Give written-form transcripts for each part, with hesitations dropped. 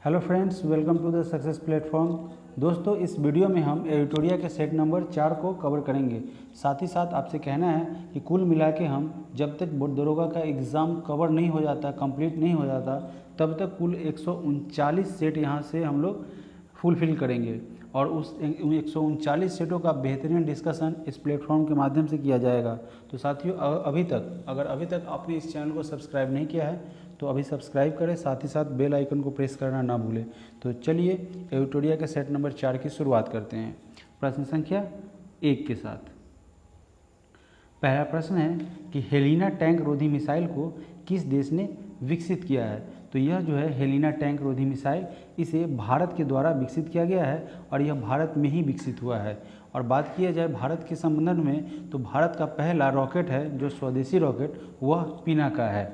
Hello friends, welcome to the success platform. दोस्तों, इस video में हम एडिटोरिया के सेट नंबर 4 को कवर करेंगे। साथ ही साथ आपसे कहना है कि कुल मिला के हम जब तक दरोगा का एग्ज़ाम कवर नहीं हो जाता, कंप्लीट नहीं हो जाता, तब तक कुल 139 सेट यहाँ से हम लोग फुलफिल करेंगे और उस 139 सेटों का बेहतरीन डिस्कशन इस प्लेटफॉर्म के माध्यम से किया जाएगा। तो साथियों, अगर अभी तक आपने इस चैनल को सब्सक्राइब नहीं किया है तो अभी सब्सक्राइब करें, साथ ही साथ बेल आइकन को प्रेस करना ना भूलें। तो चलिए एडिटोरिया के सेट नंबर 4 की शुरुआत करते हैं प्रश्न संख्या 1 के साथ। पहला प्रश्न है कि हेलिना टैंक रोधी मिसाइल को किस देश ने विकसित किया है। तो यह जो है हेलिना टैंक रोधी मिसाइल, इसे भारत के द्वारा विकसित किया गया है और यह भारत में ही विकसित हुआ है। और बात किया जाए भारत के संबंध में, तो भारत का पहला रॉकेट है जो स्वदेशी रॉकेट, वह पिनाका है।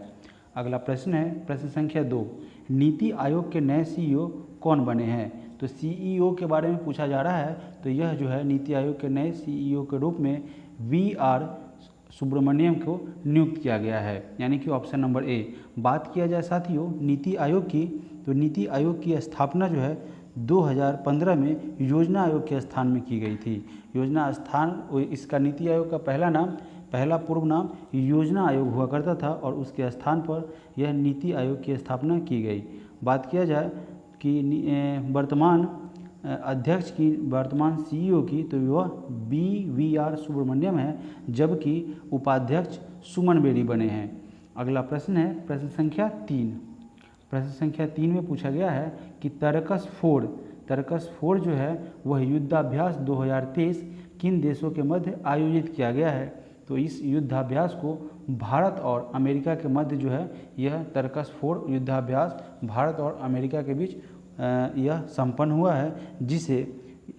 अगला प्रश्न है प्रश्न संख्या 2, नीति आयोग के नए सीईओ कौन बने हैं। तो सीईओ के बारे में पूछा जा रहा है। तो यह जो है नीति आयोग के नए सीईओ के रूप में वी.आर. सुब्रमण्यम को नियुक्त किया गया है, यानी कि ऑप्शन नंबर ए। बात किया जाए साथियों नीति आयोग की, तो नीति आयोग की स्थापना जो है 2015 में योजना आयोग के स्थान में की गई थी। योजना स्थान, इसका नीति आयोग का पहला पूर्व नाम योजना आयोग हुआ करता था और उसके स्थान पर यह नीति आयोग की स्थापना की गई। बात किया जाए कि वर्तमान अध्यक्ष की, वर्तमान सीईओ की, तो वह वी.आर. सुब्रमण्यम है, जबकि उपाध्यक्ष सुमन बेरी बने हैं। अगला प्रश्न है प्रश्न संख्या 3। प्रश्न संख्या 3 में पूछा गया है कि तरकस फोर जो है वह युद्धाभ्यास 2023 किन देशों के मध्य आयोजित किया गया है। तो इस युद्धाभ्यास को भारत और अमेरिका के मध्य जो है यह तरकस फोर युद्धाभ्यास भारत और अमेरिका के बीच यह संपन्न हुआ है, जिसे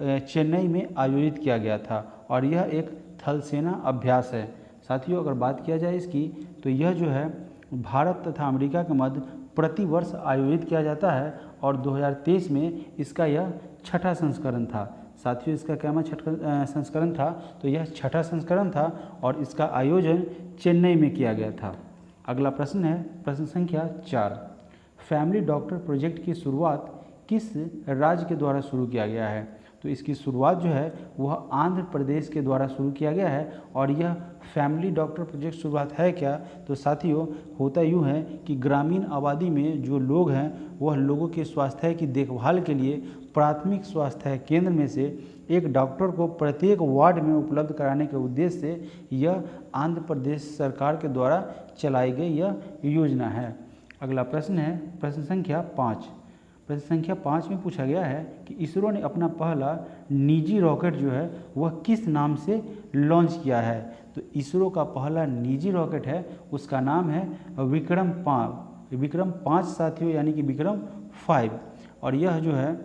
चेन्नई में आयोजित किया गया था और यह एक थल सेना अभ्यास है। साथियों, अगर बात किया जाए इसकी, तो यह जो है भारत तथा अमेरिका के मध्य प्रति वर्ष आयोजित किया जाता है और 2023 में इसका यह छठा संस्करण था। साथियों, इसका क्या छठा संस्करण था, तो यह छठा संस्करण था और इसका आयोजन चेन्नई में किया गया था। अगला प्रश्न है प्रश्न संख्या 4, फैमिली डॉक्टर प्रोजेक्ट की शुरुआत किस राज्य के द्वारा शुरू किया गया है। तो इसकी शुरुआत जो है वह आंध्र प्रदेश के द्वारा शुरू किया गया है और यह फैमिली डॉक्टर प्रोजेक्ट शुरुआत है क्या, तो साथियों होता यूँ है कि ग्रामीण आबादी में जो लोग हैं वह लोगों के स्वास्थ्य की देखभाल के लिए प्राथमिक स्वास्थ्य केंद्र में से एक डॉक्टर को प्रत्येक वार्ड में उपलब्ध कराने के उद्देश्य से यह आंध्र प्रदेश सरकार के द्वारा चलाई गई यह योजना है। अगला प्रश्न है प्रश्न संख्या 5। प्रश्न संख्या 5 में पूछा गया है कि इसरो ने अपना पहला निजी रॉकेट जो है वह किस नाम से लॉन्च किया है। तो इसरो का पहला निजी रॉकेट है, उसका नाम है विक्रम 5 साथियों, यानी कि विक्रम 5। और यह जो है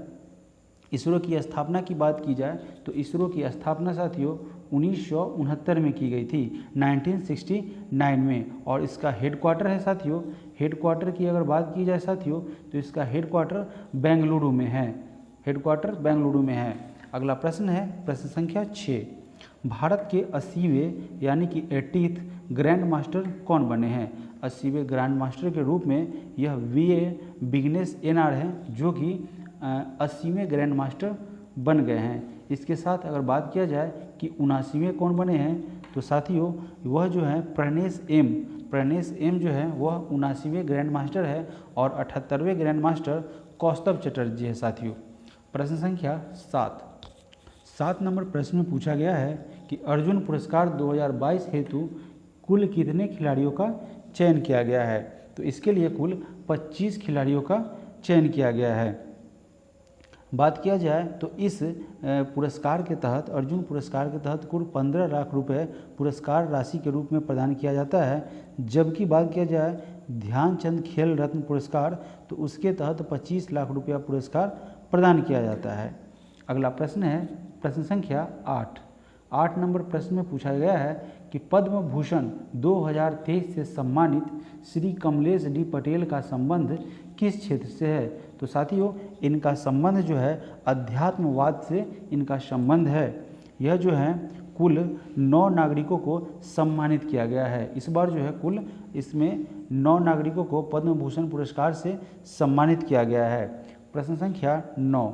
इसरो की स्थापना की बात की जाए तो इसरो की स्थापना साथियों 1969 में की गई थी, 1969 में। और इसका हेडक्वार्टर है साथियों, हेडक्वार्टर की अगर बात की जाए साथियों, तो इसका हेडक्वार्टर बेंगलुरु में है। अगला प्रश्न है प्रश्न संख्या 6, भारत के 80वें यानी कि 80th ग्रैंड मास्टर कौन बने हैं। 80वें ग्रैंड मास्टर के रूप में यह वी.ए. विघ्नेश एन.आर. हैं, जो कि 80वें ग्रैंड मास्टर बन गए हैं। इसके साथ अगर बात किया जाए कि 79वें कौन बने हैं, तो साथियों वह जो है प्रणेश एम जो है वह 79वें ग्रैंड मास्टर है और 78वें ग्रैंड मास्टर कौस्तभ चटर्जी है। साथियों प्रश्न संख्या 7 नंबर प्रश्न में पूछा गया है कि अर्जुन पुरस्कार 2022 हेतु कुल कितने खिलाड़ियों का चयन किया गया है। तो इसके लिए कुल 25 खिलाड़ियों का चयन किया गया है। बात किया जाए तो इस पुरस्कार के तहत, अर्जुन पुरस्कार के तहत कुल 15 लाख रुपए पुरस्कार राशि के रूप में प्रदान किया जाता है, जबकि बात किया जाए ध्यानचंद खेल रत्न पुरस्कार, तो उसके तहत 25 लाख रुपया पुरस्कार प्रदान किया जाता है। अगला प्रश्न है प्रश्न संख्या 8 नंबर प्रश्न में पूछा गया है कि पद्म भूषण 2023 से सम्मानित श्री कमलेश डी पटेल का संबंध किस क्षेत्र से है। तो साथियों इनका संबंध जो है अध्यात्मवाद से इनका संबंध है। यह जो है कुल 9 नागरिकों को सम्मानित किया गया है। इस बार जो है कुल इसमें 9 नागरिकों को पद्म भूषण पुरस्कार से सम्मानित किया गया है। प्रश्न संख्या 9,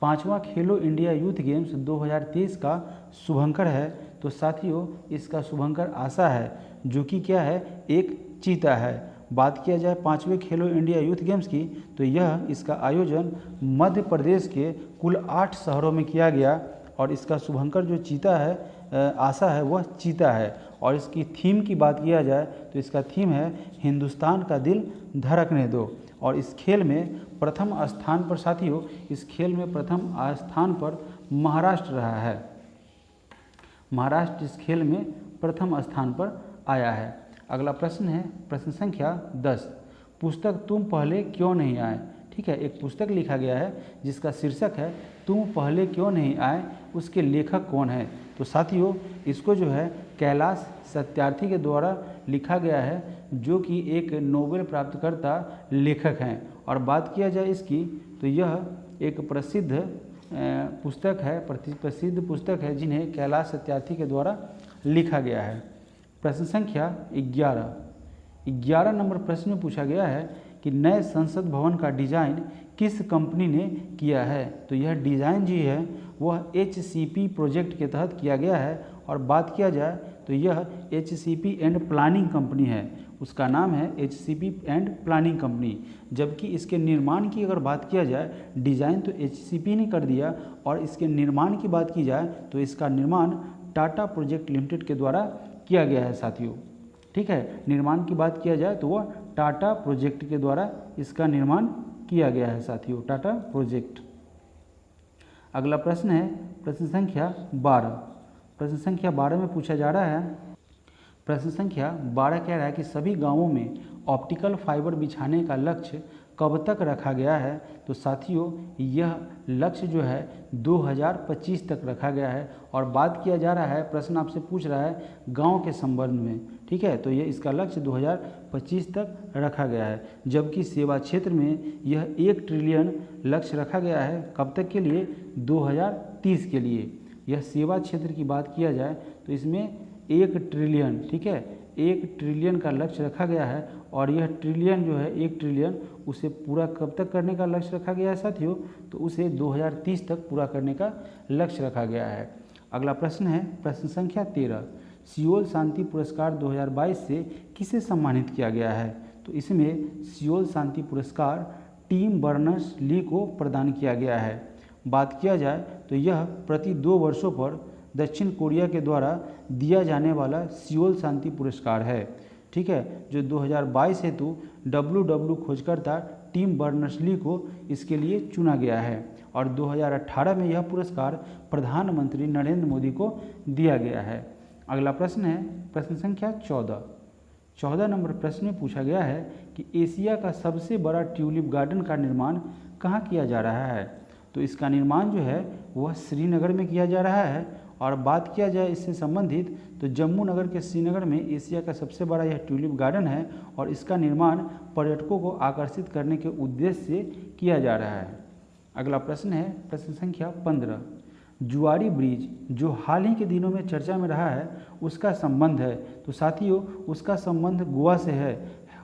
पांचवा खेलो इंडिया यूथ गेम्स 2023 का शुभंकर है। तो साथियों इसका शुभंकर आशा है, जो कि क्या है, एक चीता है। बात किया जाए पांचवें खेलो इंडिया यूथ गेम्स की, तो यह इसका आयोजन मध्य प्रदेश के कुल 8 शहरों में किया गया और इसका शुभंकर जो चीता है, आशा है, वह चीता है। और इसकी थीम की बात किया जाए तो इसका थीम है हिंदुस्तान का दिल धड़कने दो। और इस खेल में प्रथम स्थान पर साथियों, इस खेल में प्रथम स्थान पर महाराष्ट्र रहा है। महाराष्ट्र इस खेल में प्रथम स्थान पर आया है। अगला प्रश्न है प्रश्न संख्या 10, पुस्तक तुम पहले क्यों नहीं आए। ठीक है, एक पुस्तक लिखा गया है जिसका शीर्षक है तुम पहले क्यों नहीं आए, उसके लेखक कौन है। तो साथियों इसको जो है कैलाश सत्यार्थी के द्वारा लिखा गया है, जो कि एक नोबेल प्राप्तकर्ता लेखक हैं। और बात किया जाए इसकी, तो यह एक प्रसिद्ध पुस्तक है, प्रसिद्ध पुस्तक है जिन्हें कैलाश सत्यार्थी के द्वारा लिखा गया है। प्रश्न संख्या 11 नंबर प्रश्न में पूछा गया है कि नए संसद भवन का डिजाइन किस कंपनी ने किया है। तो यह डिज़ाइन जी है वह HCP प्रोजेक्ट के तहत किया गया है। और बात किया जाए तो यह HCP एंड प्लानिंग कंपनी है, उसका नाम है HCP एंड प्लानिंग कंपनी। जबकि इसके निर्माण की अगर बात किया जाए, डिज़ाइन तो HCP ने कर दिया और इसके निर्माण की बात की जाए तो इसका निर्माण टाटा प्रोजेक्ट लिमिटेड के द्वारा किया गया है साथियों। ठीक है, निर्माण की बात किया जाए तो वह टाटा प्रोजेक्ट के द्वारा इसका निर्माण किया गया है साथियों, टाटा प्रोजेक्ट। अगला प्रश्न है प्रश्न संख्या 12। प्रश्न संख्या 12 में पूछा जा रहा है, प्रश्न संख्या 12 कह रहा है कि सभी गांवों में ऑप्टिकल फाइबर बिछाने का लक्ष्य कब तक रखा गया है। तो साथियों यह लक्ष्य जो है 2025 तक रखा गया है। और बात किया जा रहा है, प्रश्न आपसे पूछ रहा है गांव के संबंध में। ठीक है, तो यह इसका लक्ष्य 2025 तक रखा गया है। जबकि सेवा क्षेत्र में यह 1 ट्रिलियन लक्ष्य रखा गया है, कब तक के लिए, 2030 के लिए। यह सेवा क्षेत्र की बात किया जाए तो इसमें 1 ट्रिलियन, ठीक है, 1 ट्रिलियन का लक्ष्य रखा गया है। और यह ट्रिलियन जो है 1 ट्रिलियन, उसे पूरा कब तक करने का लक्ष्य रखा गया है साथियों, तो उसे 2030 तक पूरा करने का लक्ष्य रखा गया है। अगला प्रश्न है प्रश्न संख्या 13, सियोल शांति पुरस्कार 2022 से किसे सम्मानित किया गया है। तो इसमें सियोल शांति पुरस्कार टिम बर्नर्स-ली को प्रदान किया गया है। बात किया जाए तो यह प्रति 2 वर्षों पर दक्षिण कोरिया के द्वारा दिया जाने वाला सियोल शांति पुरस्कार है। ठीक है, जो 2022 हेतु WW खोजकर्ता टिम बर्नर्स-ली को इसके लिए चुना गया है। और 2018 में यह पुरस्कार प्रधानमंत्री नरेंद्र मोदी को दिया गया है। अगला प्रश्न है प्रश्न संख्या 14 नंबर प्रश्न में पूछा गया है कि एशिया का सबसे बड़ा ट्यूलिप गार्डन का निर्माण कहाँ किया जा रहा है। तो इसका निर्माण जो है वह श्रीनगर में किया जा रहा है। और बात किया जाए इससे संबंधित तो जम्मू नगर के श्रीनगर में एशिया का सबसे बड़ा यह ट्यूलिप गार्डन है और इसका निर्माण पर्यटकों को आकर्षित करने के उद्देश्य से किया जा रहा है। अगला प्रश्न है प्रश्न संख्या 15, जुआरी ब्रिज जो हाल ही के दिनों में चर्चा में रहा है उसका संबंध है। तो साथियों उसका संबंध गोवा से है।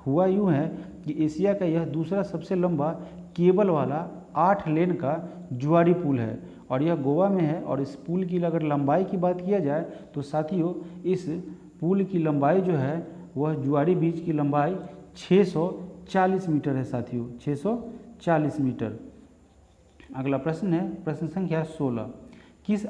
हुआ यूँ है कि एशिया का यह दूसरा सबसे लंबा केबल वाला 8 लेन का जुआरी पुल है और यह गोवा में है। और इस पुल की अगर लंबाई की बात किया जाए तो साथियों इस पुल की लंबाई जो है वह जुआरी ब्रिज की लंबाई 640 मीटर है साथियों, 640 मीटर। अगला प्रश्न है प्रश्न संख्या 16, किस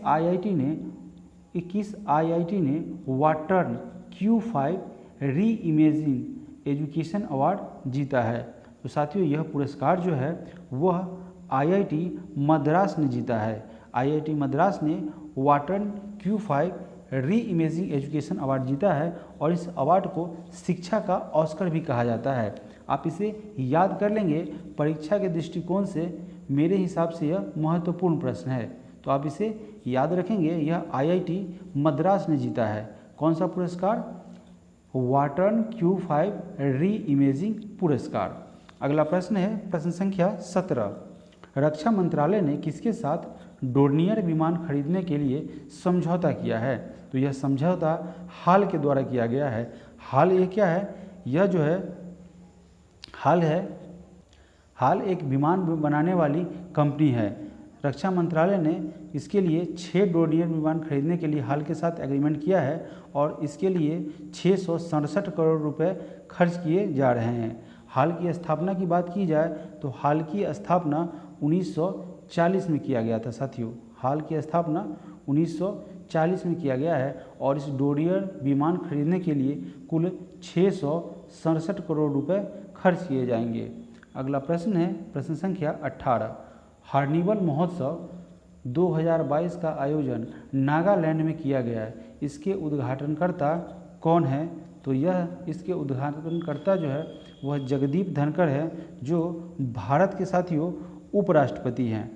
आईआईटी ने वाटर्न Q5 री इमेजिंग एजुकेशन अवार्ड जीता है। तो साथियों यह पुरस्कार जो है वह IIT मद्रास ने जीता है। IIT मद्रास ने वाटर्न Q5 री इमेजिंग एजुकेशन अवार्ड जीता है और इस अवार्ड को शिक्षा का ऑस्कर भी कहा जाता है। आप इसे याद कर लेंगे, परीक्षा के दृष्टिकोण से मेरे हिसाब से यह महत्वपूर्ण प्रश्न है, तो आप इसे याद रखेंगे। यह IIT मद्रास ने जीता है। कौन सा पुरस्कार? वाटर्न Q5 री इमेजिंग पुरस्कार। अगला प्रश्न है प्रश्न संख्या 17, रक्षा मंत्रालय ने किसके साथ डोर्नियर विमान खरीदने के लिए समझौता किया है। तो यह समझौता हाल के द्वारा किया गया है। हाल ये क्या है, यह जो है हाल एक विमान बनाने वाली कंपनी है। रक्षा मंत्रालय ने इसके लिए 6 डोर्नियर विमान खरीदने के लिए हाल के साथ एग्रीमेंट किया है और इसके लिए 667 करोड़ रुपए खर्च किए जा रहे हैं। हाल की स्थापना की बात की जाए तो हाल की स्थापना 1940 में किया गया था साथियों। हाल की स्थापना 1940 में किया गया है और इस डोर्नियर विमान खरीदने के लिए कुल 667 करोड़ रुपए खर्च किए जाएंगे। अगला प्रश्न है प्रश्न संख्या 18। हार्निवल महोत्सव 2022 का आयोजन नागालैंड में किया गया है। इसके उद्घाटनकर्ता कौन है? तो यह इसके उद्घाटनकर्ता जो है वह जगदीप धनखड़ है, जो भारत के साथियों उपराष्ट्रपति हैं।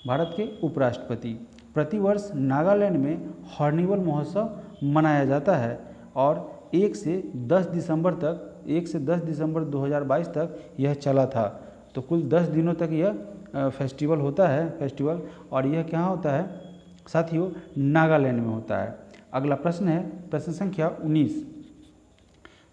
भारत के उपराष्ट्रपति। प्रतिवर्ष नागालैंड में हार्निवल महोत्सव मनाया जाता है और 1 से 10 दिसंबर 2022 तक यह चला था। तो कुल 10 दिनों तक यह फेस्टिवल होता है और यह कहाँ होता है साथियों? नागालैंड में होता है। अगला प्रश्न है प्रश्न संख्या 19।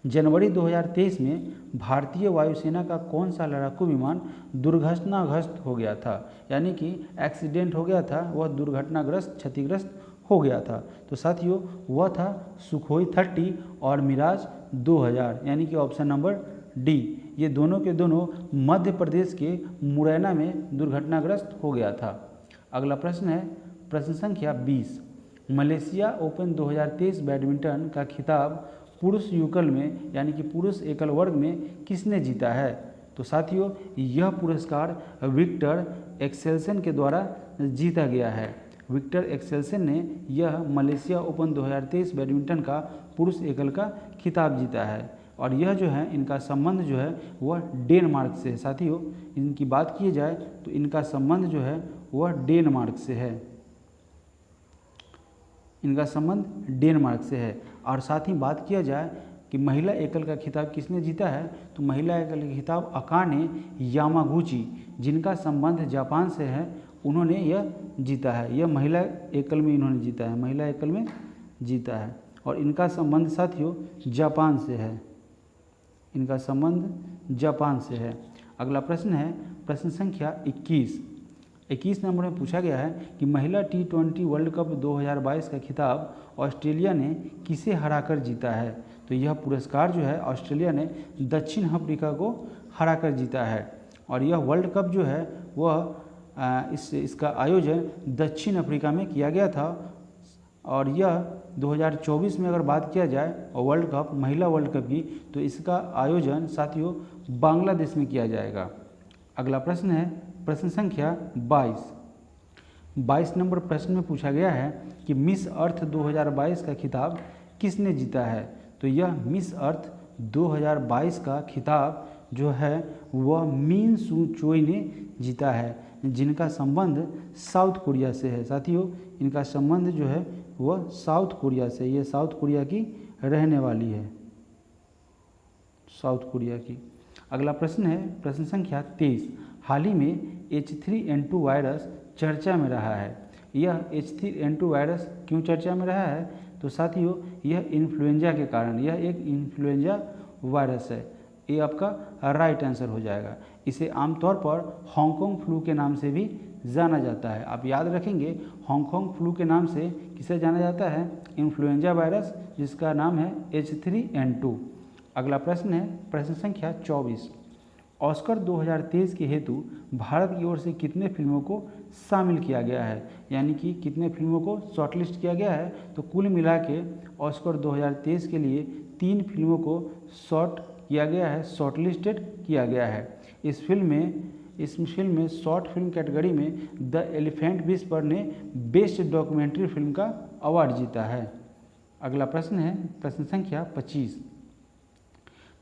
जनवरी 2023 में भारतीय वायुसेना का कौन सा लड़ाकू विमान दुर्घटनाग्रस्त हो गया था? यानी कि एक्सीडेंट हो गया था, वह दुर्घटनाग्रस्त क्षतिग्रस्त हो गया था। तो साथियों वह था सुखोई 30 और मिराज 2000, यानी कि ऑप्शन नंबर डी। ये दोनों के दोनों मध्य प्रदेश के मुरैना में दुर्घटनाग्रस्त हो गया था। अगला प्रश्न है प्रश्न संख्या 20। मलेशिया ओपन 2023 बैडमिंटन का खिताब पुरुष युगल में यानी कि पुरुष एकल वर्ग में किसने जीता है? तो साथियों यह पुरस्कार विक्टर एक्सेल्सन के द्वारा जीता गया है। विक्टर एक्सेल्सन ने यह मलेशिया ओपन 2023 बैडमिंटन का पुरुष एकल का खिताब जीता है और यह जो है इनका संबंध जो है वह डेनमार्क से है। साथियों इनकी बात की जाए तो इनका संबंध जो है वह डेनमार्क से है। इनका संबंध डेनमार्क से है। और साथ ही बात किया जाए कि महिला एकल का खिताब किसने जीता है? तो महिला एकल का खिताब अकाने यामागुची, जिनका संबंध जापान से है, उन्होंने यह जीता है। यह महिला एकल में इन्होंने जीता है, महिला एकल में जीता है और इनका संबंध साथियों जापान से है। इनका संबंध जापान से है। अगला प्रश्न है प्रश्न संख्या 21 नंबर में पूछा गया है कि महिला T20 वर्ल्ड कप 2022 का खिताब ऑस्ट्रेलिया ने किसे हराकर जीता है? तो यह पुरस्कार जो है ऑस्ट्रेलिया ने दक्षिण अफ्रीका को हराकर जीता है और यह वर्ल्ड कप जो है वह इसका आयोजन दक्षिण अफ्रीका में किया गया था और यह 2024 में अगर बात किया जाए वर्ल्ड कप महिला वर्ल्ड कप की तो इसका आयोजन साथियों बांग्लादेश में किया जाएगा। अगला प्रश्न है प्रश्न संख्या 22 नंबर प्रश्न में पूछा गया है कि मिस अर्थ 2022 का खिताब किसने जीता है? तो यह मिस अर्थ 2022 का खिताब जो है वह मिन सू चोई ने जीता है, जिनका संबंध साउथ कोरिया से है। साथियों इनका संबंध जो है वह साउथ कोरिया से, ये साउथ कोरिया की रहने वाली है, साउथ कोरिया की। अगला प्रश्न है प्रश्न संख्या 23। हाल ही में H3N2 वायरस चर्चा में रहा है। यह H3N2 वायरस क्यों चर्चा में रहा है? तो साथियों यह इन्फ्लुएंजा के कारण, यह एक इन्फ्लुएंजा वायरस है। ये आपका राइट आंसर हो जाएगा। इसे आमतौर पर हांगकांग फ्लू के नाम से भी जाना जाता है। आप याद रखेंगे हांगकांग फ्लू के नाम से किसे जाना जाता है? इन्फ्लुएंजा वायरस, जिसका नाम है H3N2। अगला प्रश्न है प्रश्न संख्या 24। ऑस्कर 2023 के हेतु भारत की ओर से कितने फिल्मों को शामिल किया गया है? यानी कि कितने फिल्मों को शॉर्टलिस्ट किया गया है? तो कुल मिला के ऑस्कर 2023 के लिए 3 फिल्मों को शॉर्टलिस्टेड किया गया है। इस फिल्म में शॉर्ट फिल्म कैटेगरी में द एलिफेंट विस्पर ने बेस्ट डॉक्यूमेंट्री फिल्म का अवार्ड जीता है। अगला प्रश्न है प्रश्न संख्या 25।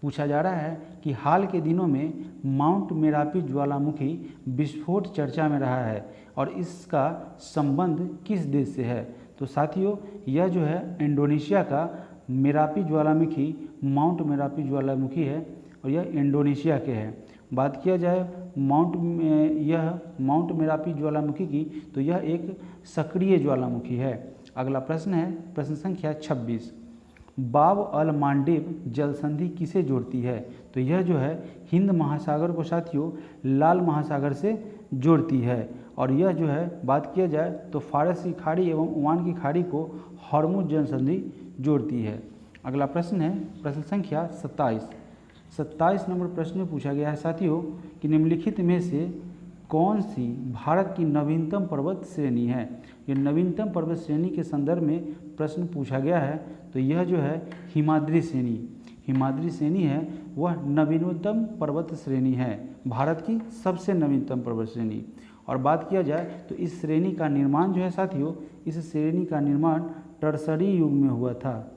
पूछा जा रहा है कि हाल के दिनों में माउंट मेरापी ज्वालामुखी विस्फोट चर्चा में रहा है और इसका संबंध किस देश से है? तो साथियों यह जो है इंडोनेशिया का मेरापी ज्वालामुखी, माउंट मेरापी ज्वालामुखी है और यह इंडोनेशिया के है। बात किया जाए माउंट मेरापी ज्वालामुखी की तो यह एक सक्रिय ज्वालामुखी है। अगला प्रश्न है प्रश्न संख्या 26। बाब अल मांडेब जल संधि किसे जोड़ती है? तो यह जो है हिंद महासागर को साथियों लाल महासागर से जोड़ती है। और यह जो है बात किया जाए तो फारस की खाड़ी एवं ओमान की खाड़ी को हॉर्मुज जल संधि जोड़ती है। अगला प्रश्न है प्रश्न संख्या 27 नंबर प्रश्न में पूछा गया है साथियों कि निम्नलिखित में से कौन सी भारत की नवीनतम पर्वत श्रेणी है? ये नवीनतम पर्वत श्रेणी के संदर्भ में प्रश्न पूछा गया है। तो यह जो है हिमाद्री श्रेणी है, वह नवीनतम पर्वत श्रेणी है, भारत की सबसे नवीनतम पर्वत श्रेणी। और बात किया जाए तो इस श्रेणी का निर्माण जो है साथियों, इस श्रेणी का निर्माण टर्सरी युग में हुआ था।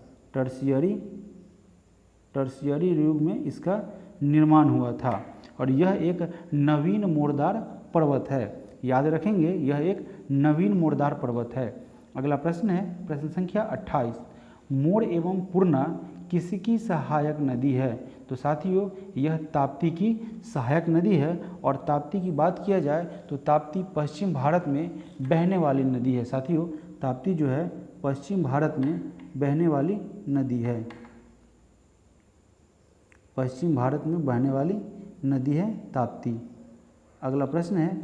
टर्शियरी युग में इसका निर्माण हुआ था। और यह एक नवीन मोड़दार पर्वत है, याद रखेंगे यह एक नवीन मोड़दार पर्वत है। अगला प्रश्न है प्रश्न संख्या 28, मोड़ एवं पूर्णा किसकी सहायक नदी है? तो साथियों यह ताप्ती की सहायक नदी है। और ताप्ती की बात किया जाए तो ताप्ती पश्चिम भारत में बहने वाली नदी है साथियों। ताप्ती जो है पश्चिम भारत में बहने वाली नदी है, पश्चिम भारत में बहने वाली नदी है ताप्ती। अगला प्रश्न है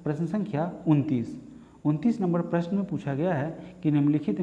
प्रश्न संख्या 29 नंबर प्रश्न में पूछा गया है कि निम्नलिखित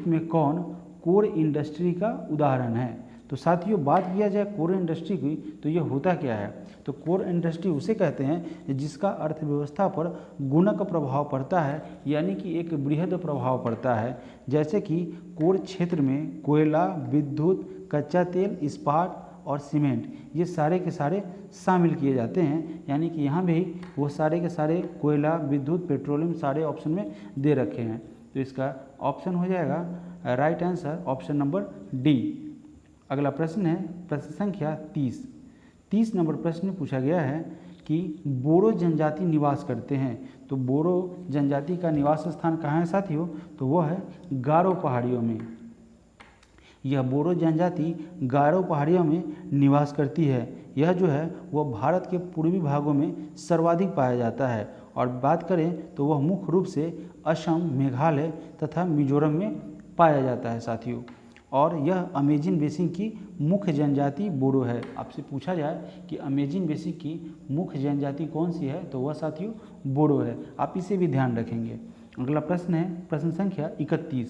में कौन कोर इंडस्ट्री का उदाहरण है? तो साथियों बात किया जाए कोर इंडस्ट्री की तो यह होता क्या है? तो कोर इंडस्ट्री उसे कहते हैं जिसका अर्थव्यवस्था पर गुणक प्रभाव पड़ता है, यानी कि एक बृहद प्रभाव पड़ता है। जैसे कि कोर क्षेत्र में कोयला, विद्युत, कच्चा तेल, इस्पात और सीमेंट ये सारे के सारे शामिल किए जाते हैं। यानी कि यहाँ भी वो सारे के सारे कोयला, विद्युत, पेट्रोलियम सारे ऑप्शन में दे रखे हैं। तो इसका ऑप्शन हो जाएगा right answer option number D. अगला प्रश्न है प्रश्न संख्या 30 नंबर प्रश्न में पूछा गया है कि बोरो जनजाति निवास करते हैं। तो बोरो जनजाति का निवास स्थान कहाँ है साथियों? तो वह है गारो पहाड़ियों में। यह बोरो जनजाति गारो पहाड़ियों में निवास करती है। यह जो है वह भारत के पूर्वी भागों में सर्वाधिक पाया जाता है। और बात करें तो वह मुख्य रूप से असम, मेघालय तथा मिजोरम में पाया जाता है साथियों। और यह अमेजिन बेसिन की मुख्य जनजाति बोरो है। आपसे पूछा जाए कि अमेजिन बेसिन की मुख्य जनजाति कौन सी है तो वह साथियों बोरो है। आप इसे भी ध्यान रखेंगे। अगला प्रश्न है प्रश्न संख्या 31,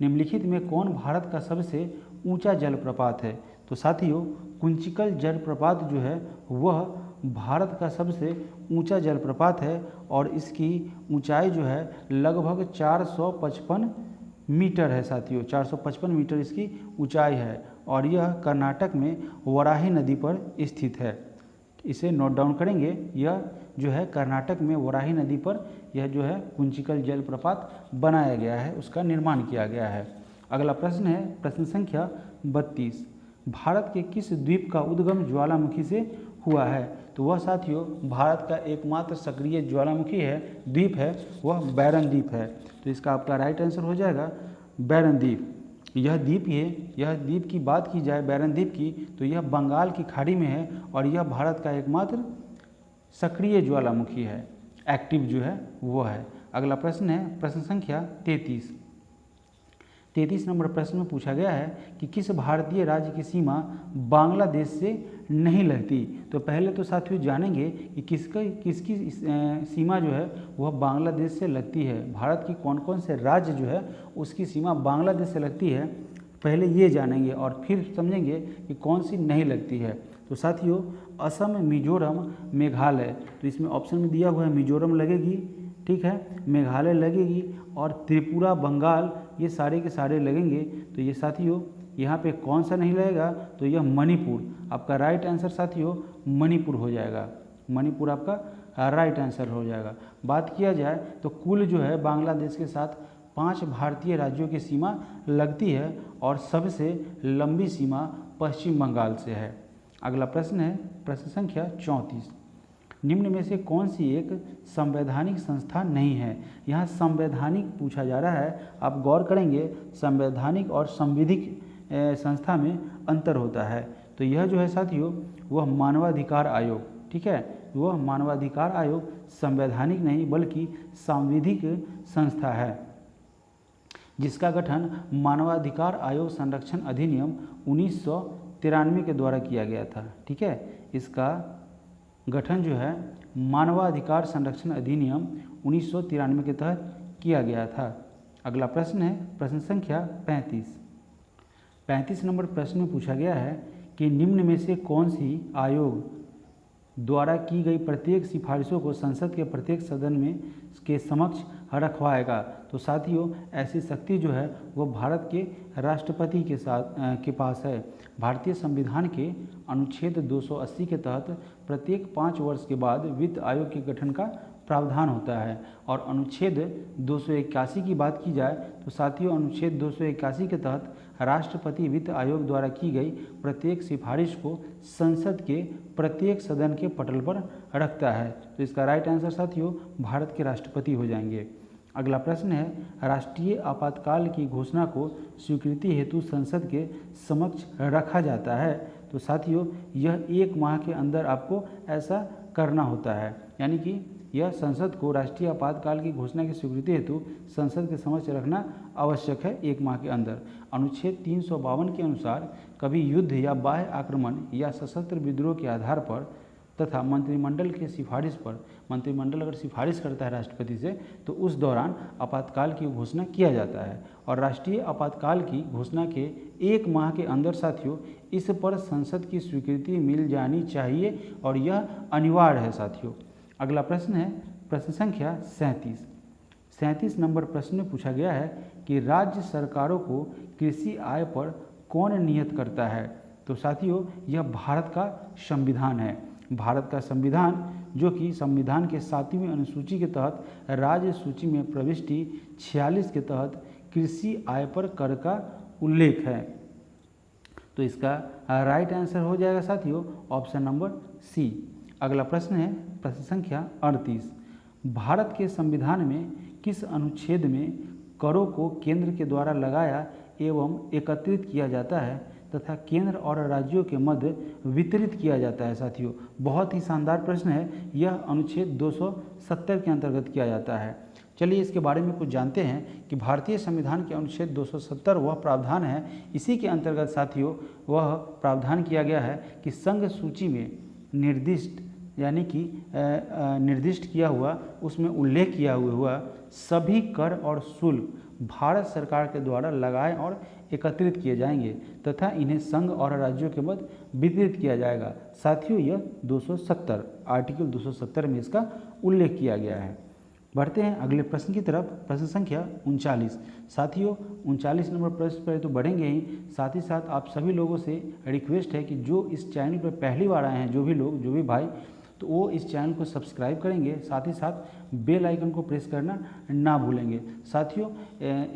निम्नलिखित में कौन भारत का सबसे ऊंचा जलप्रपात है? तो साथियों कुंचिकल जलप्रपात जो है वह भारत का सबसे ऊंचा जलप्रपात है। और इसकी ऊंचाई जो है लगभग 455 मीटर है साथियों। 455 मीटर इसकी ऊंचाई है। और यह कर्नाटक में वराही नदी पर स्थित है। इसे नोट डाउन करेंगे। यह जो है कर्नाटक में वराही नदी पर यह जो है कुंचिकल जलप्रपात बनाया गया है, उसका निर्माण किया गया है। अगला प्रश्न है प्रश्न संख्या 32, भारत के किस द्वीप का उद्गम ज्वालामुखी से हुआ है? तो वह साथियों भारत का एकमात्र सक्रिय ज्वालामुखी है, द्वीप है, वह बैरन द्वीप है। तो इसका आपका राइट आंसर हो जाएगा बैरन द्वीप। यह द्वीप की बात की जाए बैरन द्वीप की तो यह बंगाल की खाड़ी में है। और यह भारत का एकमात्र सक्रिय ज्वालामुखी है, एक्टिव जो है वो है। अगला प्रश्न है प्रश्न संख्या 33 नंबर प्रश्न में पूछा गया है कि किस भारतीय राज्य की सीमा बांग्लादेश से नहीं लगती? तो पहले तो साथियों जानेंगे कि किसकी सीमा जो है वह बांग्लादेश से लगती है। भारत की कौन कौन से राज्य जो है उसकी सीमा बांग्लादेश से लगती है, पहले ये जानेंगे और फिर समझेंगे कि कौन सी नहीं लगती है। तो साथियों असम, मिजोरम, मेघालय, तो इसमें ऑप्शन में दिया हुआ है मिजोरम लगेगी, ठीक है, मेघालय लगेगी और त्रिपुरा, बंगाल ये सारे के सारे लगेंगे। तो ये साथियों यहाँ पे कौन सा नहीं लगेगा? तो यह मणिपुर। आपका राइट आंसर साथियों मणिपुर हो जाएगा। मणिपुर आपका राइट आंसर हो जाएगा। बात किया जाए तो कुल जो है बांग्लादेश के साथ 5 भारतीय राज्यों की सीमा लगती है और सबसे लंबी सीमा पश्चिम बंगाल से है। अगला प्रश्न है प्रश्न संख्या 34, निम्न में से कौन सी एक संवैधानिक संस्था नहीं है? यहाँ संवैधानिक पूछा जा रहा है, आप गौर करेंगे संवैधानिक और संविधिक संस्था में अंतर होता है। तो यह जो है साथियों वह मानवाधिकार आयोग, ठीक है, वह मानवाधिकार आयोग संवैधानिक नहीं बल्कि सांविधिक संस्था है। जिसका गठन मानवाधिकार आयोग संरक्षण अधिनियम 1993 के द्वारा किया गया था। ठीक है, इसका गठन जो है मानवाधिकार संरक्षण अधिनियम 1993 के तहत किया गया था। अगला प्रश्न है प्रश्न संख्या 35 नंबर प्रश्न में पूछा गया है कि निम्न में से कौन सी आयोग द्वारा की गई प्रत्येक सिफारिशों को संसद के प्रत्येक सदन में के समक्ष रखवाएगा। तो साथियों, ऐसी शक्ति जो है वो भारत के राष्ट्रपति के पास है। भारतीय संविधान के अनुच्छेद 280 के तहत प्रत्येक 5 वर्ष के बाद वित्त आयोग के गठन का प्रावधान होता है। और अनुच्छेद 281 की बात की जाए तो साथियों, अनुच्छेद 281 के तहत राष्ट्रपति वित्त आयोग द्वारा की गई प्रत्येक सिफारिश को संसद के प्रत्येक सदन के पटल पर रखता है। तो इसका राइट आंसर साथियों भारत के राष्ट्रपति हो जाएंगे। अगला प्रश्न है राष्ट्रीय आपातकाल की घोषणा को स्वीकृति हेतु संसद के समक्ष रखा जाता है। तो साथियों, यह 1 माह के अंदर आपको ऐसा करना होता है, यानी कि यह संसद को राष्ट्रीय आपातकाल की घोषणा की स्वीकृति हेतु संसद के समक्ष रखना आवश्यक है 1 माह के अंदर। अनुच्छेद 352 के अनुसार कभी युद्ध या बाह्य आक्रमण या सशस्त्र विद्रोह के आधार पर तथा मंत्रिमंडल के सिफारिश पर, मंत्रिमंडल अगर सिफारिश करता है राष्ट्रपति से तो उस दौरान आपातकाल की घोषणा किया जाता है। और राष्ट्रीय आपातकाल की घोषणा के 1 माह के अंदर साथियों इस पर संसद की स्वीकृति मिल जानी चाहिए और यह अनिवार्य है साथियों। अगला प्रश्न है प्रश्न संख्या 37 नंबर प्रश्न में पूछा गया है कि राज्य सरकारों को कृषि आय पर कौन नियत करता है। तो साथियों, यह भारत का संविधान है। भारत का संविधान जो कि संविधान के 7वीं अनुसूची के तहत राज्य सूची में प्रविष्टि 46 के तहत कृषि आय पर कर का उल्लेख है। तो इसका राइट आंसर हो जाएगा साथियों ऑप्शन नंबर सी। अगला प्रश्न है प्रश्न संख्या 38 भारत के संविधान में किस अनुच्छेद में करों को केंद्र के द्वारा लगाया एवं एकत्रित किया जाता है तथा केंद्र और राज्यों के मध्य वितरित किया जाता है। साथियों, बहुत ही शानदार प्रश्न है। यह अनुच्छेद 270 के अंतर्गत किया जाता है। चलिए इसके बारे में कुछ जानते हैं कि भारतीय संविधान के अनुच्छेद 270 वह प्रावधान है, इसी के अंतर्गत साथियों वह प्रावधान किया गया है कि संघ सूची में निर्दिष्ट यानी कि निर्दिष्ट किया हुआ उसमें उल्लेख किया हुआ सभी कर और शुल्क भारत सरकार के द्वारा लगाए और एकत्रित किए जाएंगे तथा इन्हें संघ और राज्यों के मध्य वितरित किया जाएगा। साथियों, यह 270 आर्टिकल 270 में इसका उल्लेख किया गया है। बढ़ते हैं अगले प्रश्न की तरफ, प्रश्न संख्या 39। साथियों, 39 नंबर प्रश्न पर तो बढ़ेंगे ही, साथ ही साथ आप सभी लोगों से रिक्वेस्ट है कि जो इस चैनल पर पहली बार आए हैं, जो भी भाई, तो वो इस चैनल को सब्सक्राइब करेंगे, साथ ही साथ बेल आइकन को प्रेस करना ना भूलेंगे। साथियों,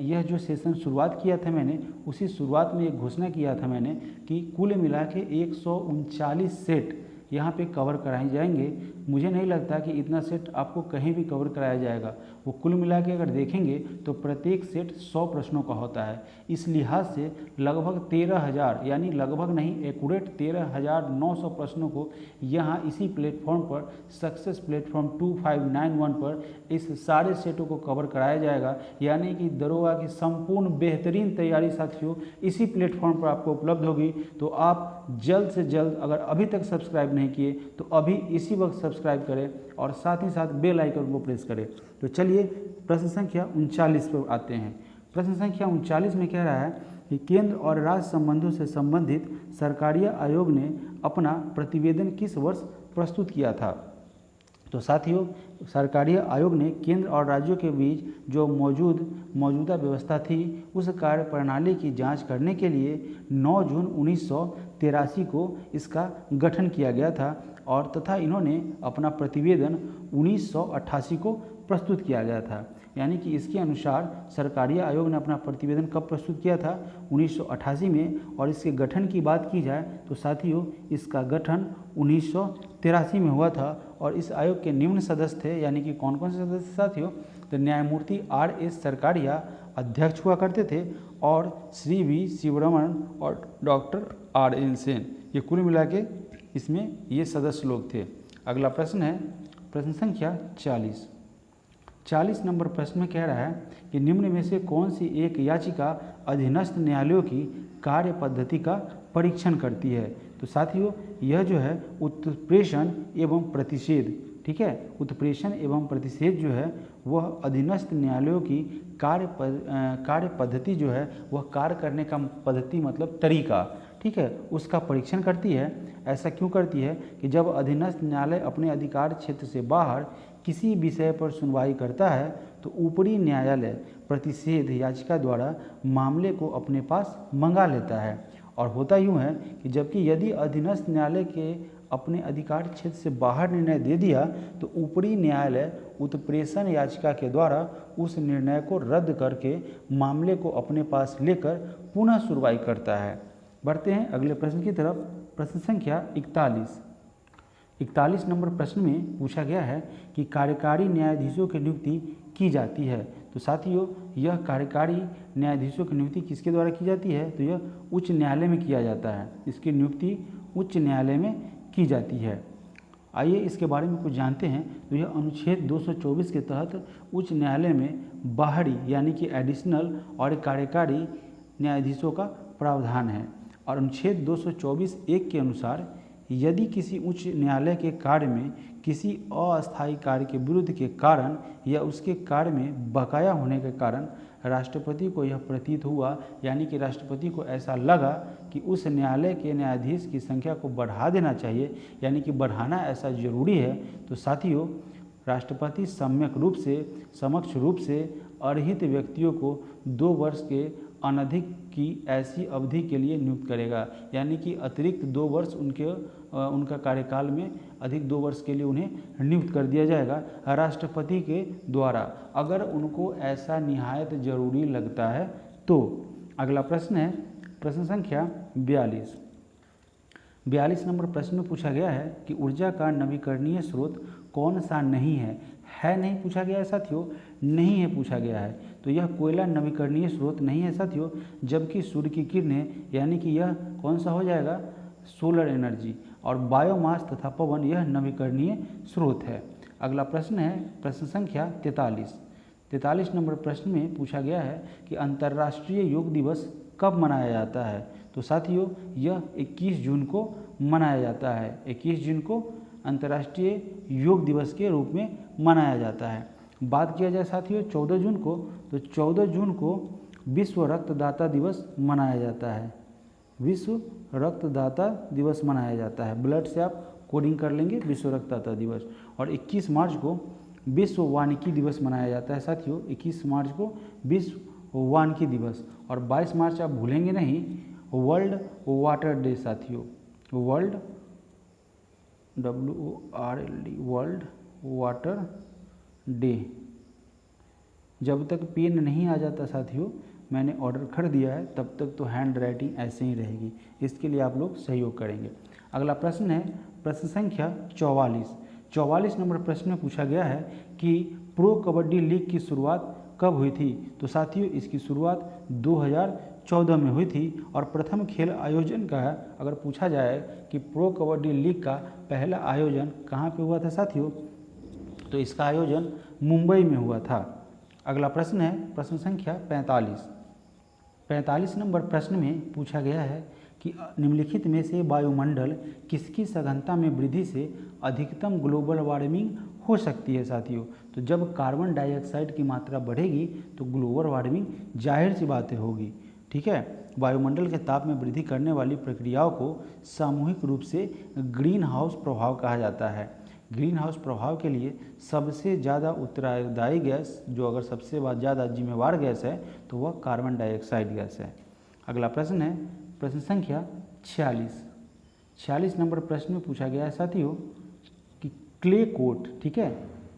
यह जो सेशन शुरुआत किया था मैंने, उसी शुरुआत में एक घोषणा किया था मैंने कि कुल मिला के 139 सेट यहाँ पे कवर कराए जाएंगे। मुझे नहीं लगता कि इतना सेट आपको कहीं भी कवर कराया जाएगा। वो कुल मिला के अगर देखेंगे तो प्रत्येक सेट 100 प्रश्नों का होता है। इस लिहाज से लगभग 13,000 यानी लगभग नहीं एक्यूरेट 13,900 प्रश्नों को यहाँ इसी प्लेटफॉर्म पर सक्सेस प्लेटफॉर्म 2591 पर इस सारे सेटों को कवर कराया जाएगा। यानी कि दरोगा की संपूर्ण बेहतरीन तैयारी साथियों इसी प्लेटफॉर्म पर आपको उपलब्ध होगी। तो आप जल्द से जल्द, अगर अभी तक सब्सक्राइब नहीं किए तो अभी इसी वक्त सब्सक्राइब करें और साथ ही साथ बेल आइकन को प्रेस करें। तो चलिए प्रश्न संख्या 39 पर आते हैं। प्रश्न संख्या 39 में कह रहा है कि केंद्र और राज्य संबंधों से संबंधित सरकारी आयोग ने अपना प्रतिवेदन किस वर्ष प्रस्तुत किया था। तो साथियों, सरकारी आयोग ने केंद्र और राज्यों के बीच जो मौजूदा व्यवस्था थी उस कार्य प्रणाली की जांच करने के लिए 9 जून 1983 को इसका गठन किया गया था और तथा इन्होंने अपना प्रतिवेदन 1988 को प्रस्तुत किया गया था। यानी कि इसके अनुसार सरकारी आयोग ने अपना प्रतिवेदन कब प्रस्तुत किया था, 1988 में। और इसके गठन की बात की जाए तो साथियों इसका गठन 1983 में हुआ था। और इस आयोग के निम्न सदस्य थे, यानी कि कौन कौन से सदस्य साथियों, तो न्यायमूर्ति R.S. सरकारिया अध्यक्ष हुआ करते थे और श्री V. शिवरमण और डॉक्टर R.N. सेन, ये कुल मिला के इसमें ये सदस्य लोग थे। अगला प्रश्न है प्रश्न संख्या 40। 40 नंबर प्रश्न में कह रहा है कि निम्न में से कौन सी एक याचिका अधीनस्थ न्यायालयों की कार्य पद्धति का परीक्षण करती है। तो साथियों यह जो है उत्प्रेषण एवं प्रतिषेध, ठीक है, उत्प्रेषण एवं प्रतिषेध जो है वह अधीनस्थ न्यायालयों की कार्य पद्धति जो है वह कार्य करने का पद्धति मतलब तरीका, ठीक है, उसका परीक्षण करती है। ऐसा क्यों करती है कि जब अधीनस्थ न्यायालय अपने अधिकार क्षेत्र से बाहर किसी विषय पर सुनवाई करता है तो ऊपरी न्यायालय प्रतिषेध याचिका द्वारा मामले को अपने पास मंगा लेता है। और होता यूँ है कि जबकि यदि अधीनस्थ न्यायालय के अपने अधिकार क्षेत्र से बाहर निर्णय दे दिया तो ऊपरी न्यायालय उत्प्रेषण याचिका के द्वारा उस निर्णय को रद्द करके मामले को अपने पास लेकर पुनः सुनवाई करता है। बढ़ते हैं अगले प्रश्न की तरफ। प्रश्न संख्या 41 नंबर प्रश्न में पूछा गया है कि कार्यकारी न्यायाधीशों की नियुक्ति की जाती है। तो साथियों यह कार्यकारी न्यायाधीशों की नियुक्ति किसके द्वारा की जाती है, तो यह उच्च न्यायालय में किया जाता है। इसकी नियुक्ति उच्च न्यायालय में की जाती है। आइए इसके बारे में कुछ जानते हैं। तो यह अनुच्छेद 224 के तहत उच्च न्यायालय में बाहरी यानी कि एडिशनल और कार्यकारी न्यायाधीशों का प्रावधान है। और अनुच्छेद 224(1) के अनुसार यदि किसी उच्च न्यायालय के कार्य में किसी अस्थायी कार्य के विरुद्ध के कारण या उसके कार्य में बकाया होने के कारण राष्ट्रपति को यह प्रतीत हुआ, यानी कि राष्ट्रपति को ऐसा लगा कि उस न्यायालय के न्यायाधीश की संख्या को बढ़ा देना चाहिए, यानी कि बढ़ाना ऐसा जरूरी है, तो साथियों राष्ट्रपति समक्ष रूप से अर्हित व्यक्तियों को 2 वर्ष के अनधिक की ऐसी अवधि के लिए नियुक्त करेगा, यानी कि अतिरिक्त 2 वर्ष उनका कार्यकाल में अधिक 2 वर्ष के लिए उन्हें नियुक्त कर दिया जाएगा राष्ट्रपति के द्वारा, अगर उनको ऐसा निहायत जरूरी लगता है तो। अगला प्रश्न है प्रश्न संख्या 42 नंबर प्रश्न में पूछा गया है कि ऊर्जा का नवीकरणीय स्रोत कौन सा नहीं है नहीं पूछा गया है साथियों, नहीं है पूछा गया है। तो यह कोयला नवीकरणीय स्रोत नहीं है साथियों, जबकि सूर्य की किरणें यानी कि यह कौन सा हो जाएगा, सोलर एनर्जी, और बायोमास तथा पवन यह नवीकरणीय स्रोत है। अगला प्रश्न है प्रश्न संख्या 43 नंबर प्रश्न में पूछा गया है कि अंतर्राष्ट्रीय योग दिवस कब मनाया जाता है। तो साथियों यह 21 जून को मनाया जाता है। 21 जून को अंतर्राष्ट्रीय योग दिवस के रूप में मनाया जाता है। बात किया जाए साथियों 14 जून को, तो 14 जून को विश्व रक्तदाता दिवस मनाया जाता है। विश्व रक्तदाता दिवस मनाया जाता है। ब्लड से आप कोडिंग कर लेंगे विश्व रक्तदाता दिवस। और 21 मार्च को विश्व वानिकी दिवस मनाया जाता है साथियों। 21 मार्च को विश्व वानिकी दिवस। और 22 मार्च आप भूलेंगे नहीं, वर्ल्ड वाटर डे साथियों, world WORLD world water day. जब तक पेन नहीं आ जाता साथियों, मैंने ऑर्डर कर दिया है, तब तक तो हैंड राइटिंग ऐसे ही रहेगी। इसके लिए आप लोग सहयोग करेंगे। अगला प्रश्न है प्रश्न संख्या 44 नंबर प्रश्न में पूछा गया है कि प्रो कबड्डी लीग की शुरुआत कब हुई थी। तो साथियों इसकी शुरुआत 2014 में हुई थी। और प्रथम खेल आयोजन का अगर पूछा जाए कि प्रो कबड्डी लीग का पहला आयोजन कहाँ पे हुआ था साथियों, तो इसका आयोजन मुंबई में हुआ था। अगला प्रश्न है प्रश्न संख्या 45 नंबर प्रश्न में पूछा गया है कि निम्नलिखित में से वायुमंडल किसकी सघनता में वृद्धि से अधिकतम ग्लोबल वार्मिंग हो सकती है साथियों। तो जब कार्बन डाइऑक्साइड की मात्रा बढ़ेगी तो ग्लोबल वार्मिंग जाहिर सी बातें होगी, ठीक है। वायुमंडल के ताप में वृद्धि करने वाली प्रक्रियाओं को सामूहिक रूप से ग्रीन हाउस प्रभाव कहा जाता है। ग्रीन हाउस प्रभाव के लिए सबसे ज़्यादा उत्तरदायी गैस, जो अगर सबसे ज़्यादा जिम्मेवार गैस है तो वह कार्बन डाइऑक्साइड गैस है। अगला प्रश्न है प्रश्न संख्या 46 नंबर प्रश्न में पूछा गया है साथियों कि क्ले कोट, ठीक है,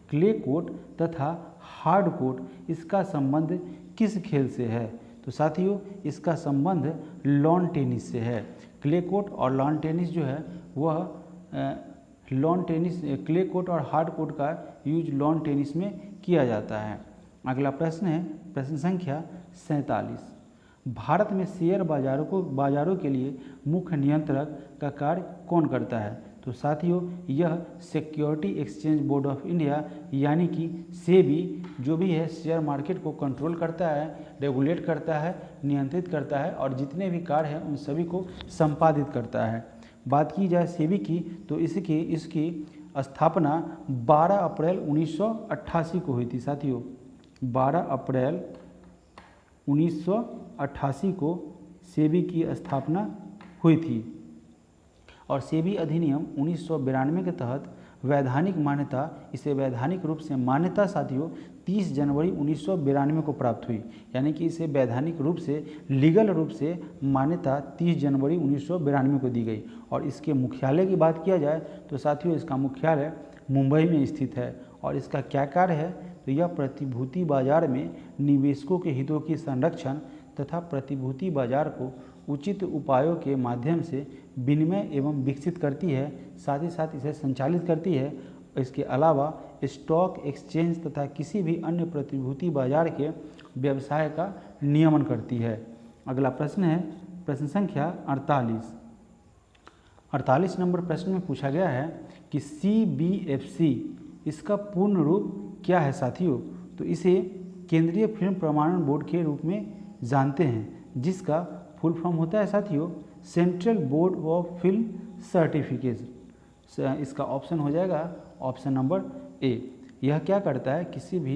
क्ले कोट तथा हार्ड कोट इसका संबंध किस खेल से है। तो साथियों इसका संबंध लॉन टेनिस से है। क्ले कोट और लॉन टेनिस जो है वह क्ले कोट और हार्ड कोट का यूज लॉन टेनिस में किया जाता है। अगला प्रश्न है प्रश्न संख्या 47। भारत में शेयर बाजारों के लिए मुख्य नियंत्रक का कार्य कौन करता है। तो साथियों यह security exchange board of India यानी कि सेबी जो भी है शेयर मार्केट को कंट्रोल करता है, रेगुलेट करता है, नियंत्रित करता है और जितने भी कार्य हैं उन सभी को संपादित करता है। बात की जाए सेबी की तो इसकी स्थापना 12 अप्रैल 1988 को हुई थी साथियों। 12 अप्रैल 1988 को सेबी की स्थापना हुई थी और सेबी अधिनियम 1992 के तहत वैधानिक मान्यता, इसे वैधानिक रूप से मान्यता साथियों 30 जनवरी 1992 को प्राप्त हुई, यानी कि इसे वैधानिक रूप से लीगल रूप से मान्यता 30 जनवरी 1992 को दी गई। और इसके मुख्यालय की बात किया जाए तो साथियों इसका मुख्यालय मुंबई में स्थित है और इसका क्या कार्य है तो यह प्रतिभूति बाजार में निवेशकों के हितों की संरक्षण तथा प्रतिभूति बाजार को उचित उपायों के माध्यम से विनिमय एवं विकसित करती है, साथ ही साथ इसे संचालित करती है। इसके अलावा स्टॉक एक्सचेंज तथा किसी भी अन्य प्रतिभूति बाजार के व्यवसाय का नियमन करती है। अगला प्रश्न है प्रश्न संख्या 48 नंबर प्रश्न में पूछा गया है कि CBFC इसका पूर्ण रूप क्या है साथियों। तो इसे केंद्रीय फिल्म प्रमाणन बोर्ड के रूप में जानते हैं, जिसका फुल फॉर्म होता है साथियों central board of film certification. इसका ऑप्शन हो जाएगा ऑप्शन नंबर ए। यह क्या करता है, किसी भी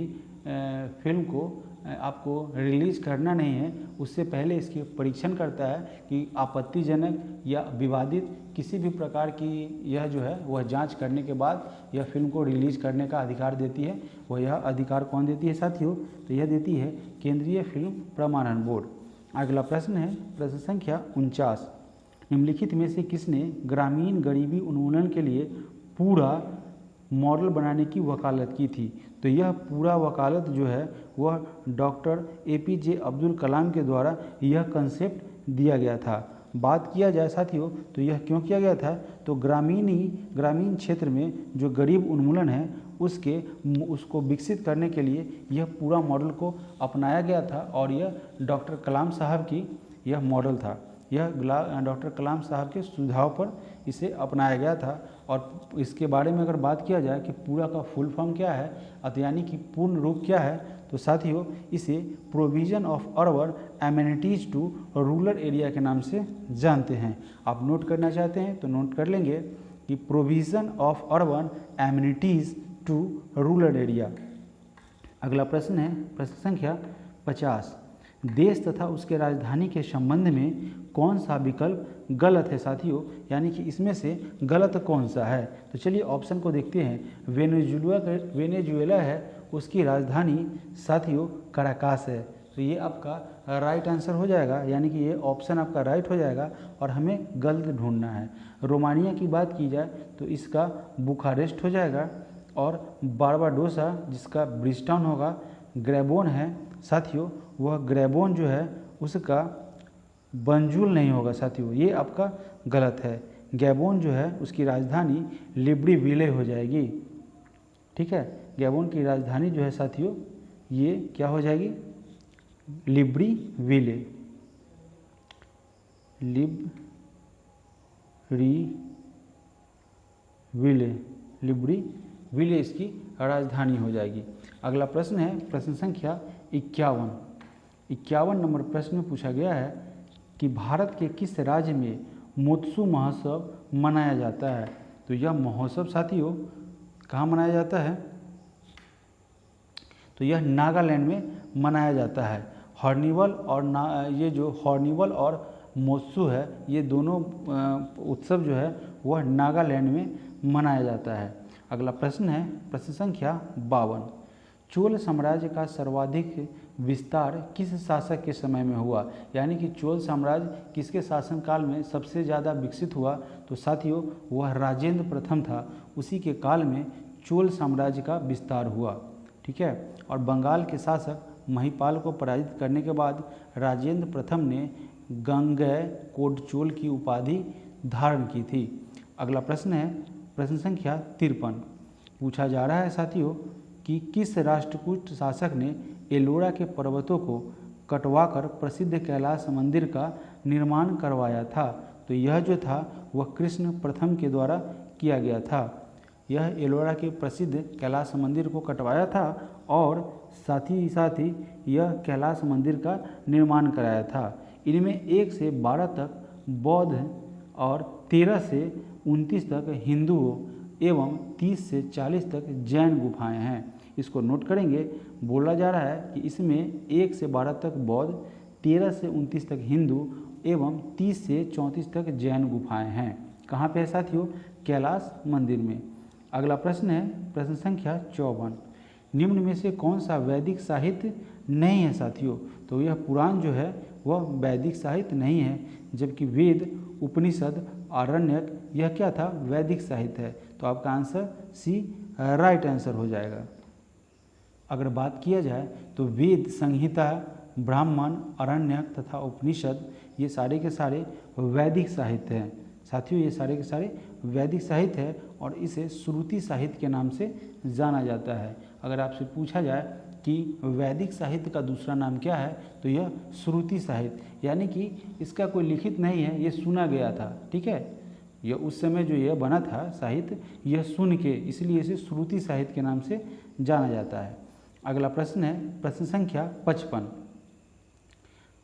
फिल्म को आपको रिलीज करना नहीं है उससे पहले इसकी परीक्षण करता है कि आपत्तिजनक या विवादित किसी भी प्रकार की यह जो है वह जांच करने के बाद यह फिल्म को रिलीज करने का अधिकार देती है। वह यह अधिकार कौन देती है साथियों, तो यह देती है केंद्रीय फिल्म प्रमाणन बोर्ड। अगला प्रश्न है प्रश्न संख्या 49। निम्नलिखित में से किसने ग्रामीण गरीबी उन्मूलन के लिए पूरा मॉडल बनाने की वकालत की थी। तो यह पूरा वकालत जो है वह डॉक्टर APJ अब्दुल कलाम के द्वारा यह कंसेप्ट दिया गया था। बात किया जाए साथियों तो यह क्यों किया गया था, तो ग्रामीण क्षेत्र में जो गरीब उन्मूलन है उसको विकसित करने के लिए यह पूरा मॉडल को अपनाया गया था और यह डॉक्टर कलाम साहब की यह मॉडल था। यह डॉक्टर कलाम साहब के सुझाव पर इसे अपनाया गया था। और इसके बारे में अगर बात किया जाए कि पूरा का फुल फॉर्म क्या है, यानी कि पूर्ण रूप क्या है, तो साथियों इसे provision of urban amenities to rural area के नाम से जानते हैं। आप नोट करना चाहते हैं तो नोट कर लेंगे कि provision of urban amenities to rural area. अगला प्रश्न है प्रश्न संख्या 50। देश तथा उसके राजधानी के संबंध में कौन सा विकल्प गलत है साथियों, यानी कि इसमें से गलत कौन सा है। तो चलिए ऑप्शन को देखते हैं। वेनेजुएला है उसकी राजधानी साथियों कराकास है, तो ये आपका राइट आंसर हो जाएगा, यानी कि ये ऑप्शन आपका राइट हो जाएगा और हमें गलत ढूंढना है। रोमानिया की बात की जाए तो इसका बुखारेस्ट हो जाएगा और बारबाडोसा जिसका ब्रिजटाउन होगा ग्रेबोन है साथियों, वह ग्रेबोन जो है उसका बंजुल नहीं होगा साथियों, ये आपका गलत है। गैबोन जो है उसकी राजधानी लिब्रिविले हो जाएगी। ठीक है, गैबोन की राजधानी जो है साथियों ये क्या हो जाएगी, लिब्रिविले। लिब्रिविले इसकी राजधानी हो जाएगी। अगला प्रश्न है प्रश्न संख्या 51 नंबर प्रश्न में पूछा गया है कि भारत के किस राज्य में मोत्सु महोत्सव मनाया जाता है। तो यह महोत्सव साथियों कहाँ मनाया जाता है, तो यह नागालैंड में मनाया जाता है। हॉर्निवल और ये जो हॉर्निवल और मोत्सु है ये दोनों उत्सव जो है वह नागालैंड में मनाया जाता है। अगला प्रश्न है प्रश्न संख्या 52। चोल साम्राज्य का सर्वाधिक विस्तार किस शासक के समय में हुआ, यानी कि चोल साम्राज्य किसके शासनकाल में सबसे ज़्यादा विकसित हुआ। तो साथियों वह राजेंद्र प्रथम था, उसी के काल में चोल साम्राज्य का विस्तार हुआ। ठीक है, और बंगाल के शासक महिपाल को पराजित करने के बाद राजेंद्र प्रथम ने गंगेय कोटचोल की उपाधि धारण की थी। अगला प्रश्न है प्रश्न संख्या 53। पूछा जा रहा है साथियों कि किस राष्ट्रकूट शासक ने एलोरा के पर्वतों को कटवाकर प्रसिद्ध कैलाश मंदिर का निर्माण करवाया था। तो यह जो था वह कृष्ण प्रथम के द्वारा किया गया था। यह एलोरा के प्रसिद्ध कैलाश मंदिर को कटवाया था और साथ ही यह कैलाश मंदिर का निर्माण कराया था। इनमें 1 से 12 तक बौद्ध और 13 से 29 तक हिंदुओं एवं 30 से 40 तक जैन गुफाएं हैं। इसको नोट करेंगे। बोला जा रहा है कि इसमें 1 से 12 तक बौद्ध, 13 से 29 तक हिंदू एवं 30 से 34 तक जैन गुफाएं हैं। कहाँ पे है साथियों? कैलाश मंदिर में। अगला प्रश्न है प्रश्न संख्या 54। निम्न में से कौन सा वैदिक साहित्य नहीं है साथियों? तो यह पुराण जो है वह वैदिक साहित्य नहीं है, जबकि वेद, उपनिषद, आरण्यक यह क्या था? वैदिक साहित्य है। तो आपका आंसर सी राइट आंसर हो जाएगा। अगर बात किया जाए तो वेद, संहिता, ब्राह्मण, आरण्यक तथा उपनिषद ये सारे के सारे वैदिक साहित्य हैं। साथियों ये सारे के सारे वैदिक साहित्य है और इसे श्रुति साहित्य के नाम से जाना जाता है। अगर आपसे पूछा जाए कि वैदिक साहित्य का दूसरा नाम क्या है, तो यह श्रुति साहित्य, यानी कि इसका कोई लिखित नहीं है, ये सुना गया था। ठीक है, यह उस समय जो यह बना था साहित्य, यह सुन के, इसलिए इसे श्रुति साहित्य के नाम से जाना जाता है। अगला प्रश्न है प्रश्न संख्या 55।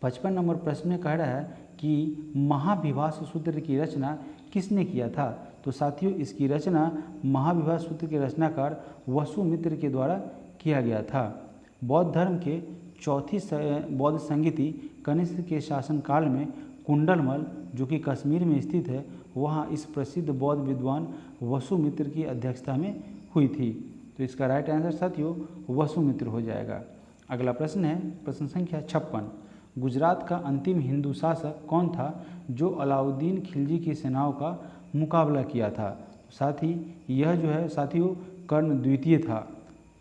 55 नंबर प्रश्न में कह रहा है कि महाविभाष सूत्र की रचना किसने किया था? तो साथियों इसकी रचना महाविभाष सूत्र के रचनाकार वसुमित्र के द्वारा किया गया था। बौद्ध धर्म के चौथी बौद्ध संगीति कनिष्क के शासनकाल में कुंडलमल, जो कि कश्मीर में स्थित है, वहाँ इस प्रसिद्ध बौद्ध विद्वान वसुमित्र की अध्यक्षता में हुई थी। तो इसका राइट आंसर साथियों वसुमित्र हो जाएगा। अगला प्रश्न है प्रश्न संख्या 56। गुजरात का अंतिम हिंदू शासक कौन था जो अलाउद्दीन खिलजी की सेनाओं का मुकाबला किया था? साथ ही यह जो है साथियों कर्ण द्वितीय था।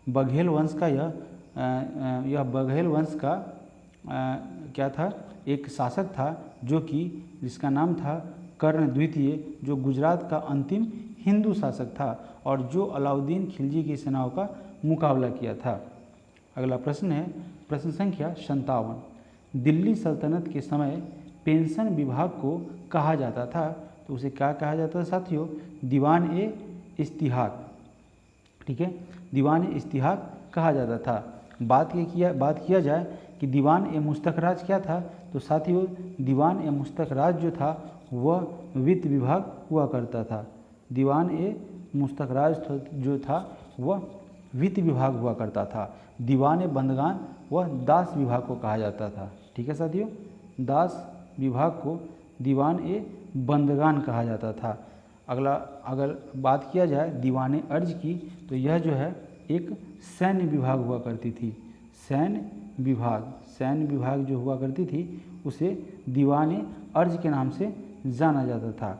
बघेल वंश का यह बघेल वंश का क्या था? एक शासक था जो कि जिसका नाम था कर्ण द्वितीय, जो गुजरात का अंतिम हिंदू शासक था और जो अलाउद्दीन खिलजी की सेनाओं का मुकाबला किया था। अगला प्रश्न है प्रश्न संख्या 57। दिल्ली सल्तनत के समय पेंशन विभाग को कहा जाता था, तो उसे क्या कहा जाता था साथियों? दीवान ए इस्तिहाक। ठीक है, दीवान ए इस्तिहाक कहा जाता था। बात किया जाए कि दीवान ए मुस्तखराज क्या था, तो साथियों दीवान ए मुस्तखराज जो था वह वित्त विभाग हुआ करता था। दीवान ए मुस्तखराज जो था वह वित्त विभाग हुआ करता था। दीवान ए बंदगान वह दास विभाग को कहा जाता था। ठीक है साथियों, दास विभाग को दीवान ए बंदगान कहा जाता था। अगर बात किया जाए दीवान ए अर्ज की, तो यह जो है एक सैन्य विभाग हुआ करती थी। सैन्य विभाग जो हुआ करती थी उसे दीवान ए अर्ज के नाम से जाना जाता था।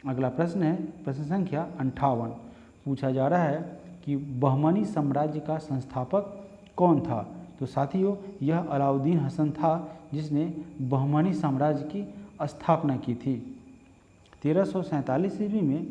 अगला प्रश्न है प्रश्न संख्या 58। पूछा जा रहा है कि बहमनी साम्राज्य का संस्थापक कौन था? तो साथियों यह अलाउद्दीन हसन था जिसने बहमनी साम्राज्य की स्थापना की थी। 1347 ईस्वी में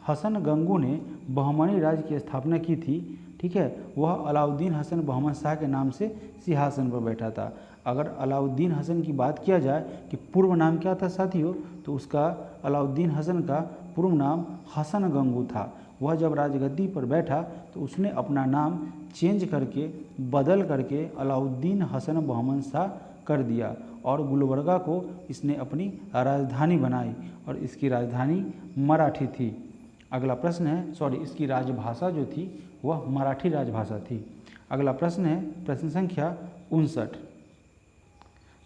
हसन गंगू ने बहमनी राज्य की स्थापना की थी। ठीक है, वह अलाउद्दीन हसन बहमन शाह के नाम से सिंहासन पर बैठा था। अगर अलाउद्दीन हसन की बात किया जाए कि पूर्व नाम क्या था साथियों, तो उसका अलाउद्दीन हसन का पूर्व नाम हसन गंगू था। वह जब राजगद्दी पर बैठा तो उसने अपना नाम चेंज करके बदल करके अलाउद्दीन हसन बहमन शाह कर दिया और गुलबर्गा को इसने अपनी राजधानी बनाई और इसकी राजधानी मराठी थी। अगला प्रश्न है इसकी राजभाषा जो थी वह मराठी राजभाषा थी। अगला प्रश्न है प्रश्न संख्या 59।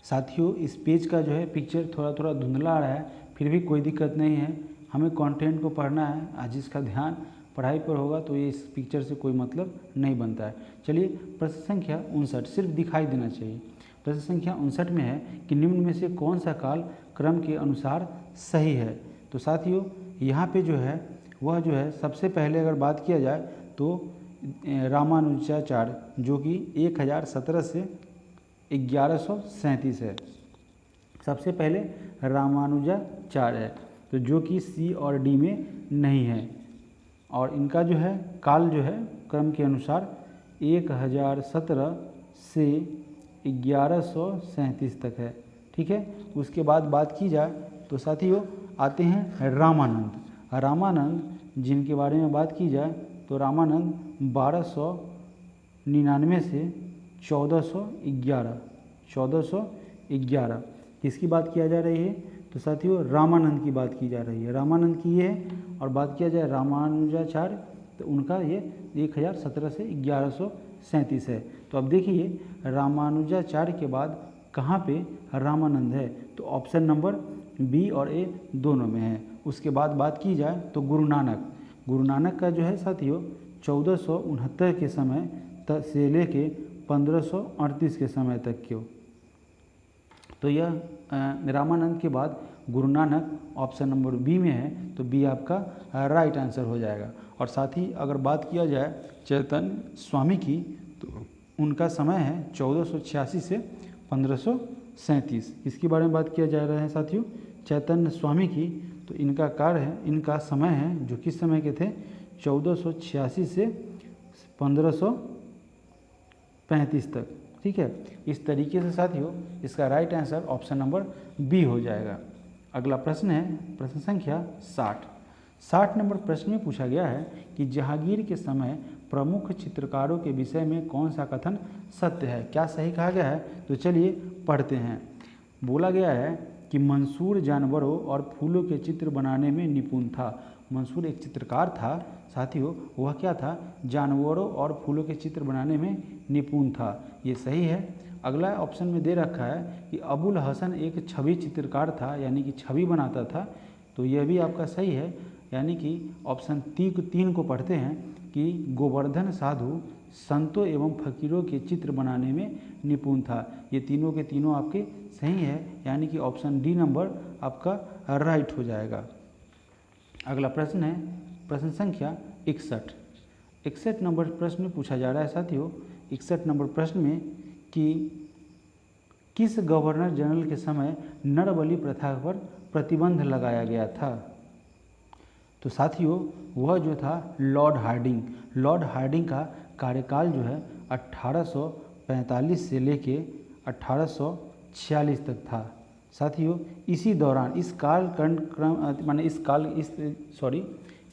साथियों इस पेज का जो है पिक्चर थोड़ा धुंधला आ रहा है, फिर भी कोई दिक्कत नहीं है, हमें कंटेंट को पढ़ना है। आज जिसका ध्यान पढ़ाई पर होगा तो ये इस पिक्चर से कोई मतलब नहीं बनता है। चलिए प्रश्न संख्या 59 सिर्फ दिखाई देना चाहिए। प्रश्न संख्या 59 में है कि निम्न में से कौन सा काल क्रम के अनुसार सही है? तो साथियों यहाँ पे जो है वह जो है सबसे पहले अगर बात किया जाए तो रामानुजाचार्य जो कि 1017 से 1137 है। सबसे पहले रामानुजाचार्य है, तो जो कि सी और डी में नहीं है। और इनका जो है काल जो है क्रम के अनुसार 1017 से 1137 तक है। ठीक है, उसके बाद बात की जाए तो साथियों आते हैं रामानंद। रामानंद जिनके बारे में बात की जाए तो रामानंद 1299 से 1411 किसकी बात किया जा रही है? तो साथियों रामानंद की बात की जा रही है। रामानंद की ये है। और बात किया जाए रामानुजाचार्य तो उनका ये 1017 से 1137 है। तो अब देखिए रामानुजाचार्य के बाद कहाँ पे रामानंद है? तो ऑप्शन नंबर बी और ए दोनों में है। उसके बाद बात की जाए तो गुरु नानक का जो है साथियों 1469 के समय से लेके 1538 के समय तक क्यों। तो यह रामानंद के बाद Guru Nanak option number B में है, तो बी आपका राइट आंसर हो जाएगा। और साथ ही अगर बात किया जाए चैतन्य स्वामी की तो उनका समय है 1486 से 1537। इसके बारे में बात किया जा रहा है साथियों चैतन्य स्वामी की, तो इनका कार्य है, इनका समय है जो किस समय के थे? 1486 से 1535 तक। ठीक है, इस तरीके से साथियों इसका right answer option number B हो जाएगा। अगला प्रश्न है प्रश्न संख्या 60 नंबर प्रश्न में पूछा गया है कि जहांगीर के समय प्रमुख चित्रकारों के विषय में कौन सा कथन सत्य है? क्या सही कहा गया है? तो चलिए पढ़ते हैं। बोला गया है कि मंसूर जानवरों और फूलों के चित्र बनाने में निपुण था। मंसूर एक चित्रकार था साथियों, वह क्या था? जानवरों और फूलों के चित्र बनाने में निपुण था। ये सही है। अगला ऑप्शन में दे रखा है कि अबुल हसन एक छवि चित्रकार था, यानी कि छवि बनाता था। तो यह भी आपका सही है, यानी कि ऑप्शन 3 को पढ़ते हैं कि गोवर्धन साधु संतों एवं फकीरों के चित्र बनाने में निपुण था। ये तीनों के तीनों आपके सही है, यानी कि ऑप्शन डी नंबर आपका राइट हो जाएगा। अगला प्रश्न है प्रश्न संख्या 61 नंबर प्रश्न में पूछा जा रहा है साथियों 61 नंबर प्रश्न में कि किस गवर्नर जनरल के समय नरबलि प्रथा पर प्रतिबंध लगाया गया था? तो साथियों वह जो था लॉर्ड हार्डिंग का कार्यकाल जो है 1845 से लेके 1846 तक था। साथियों इसी दौरान इस कालखंड माने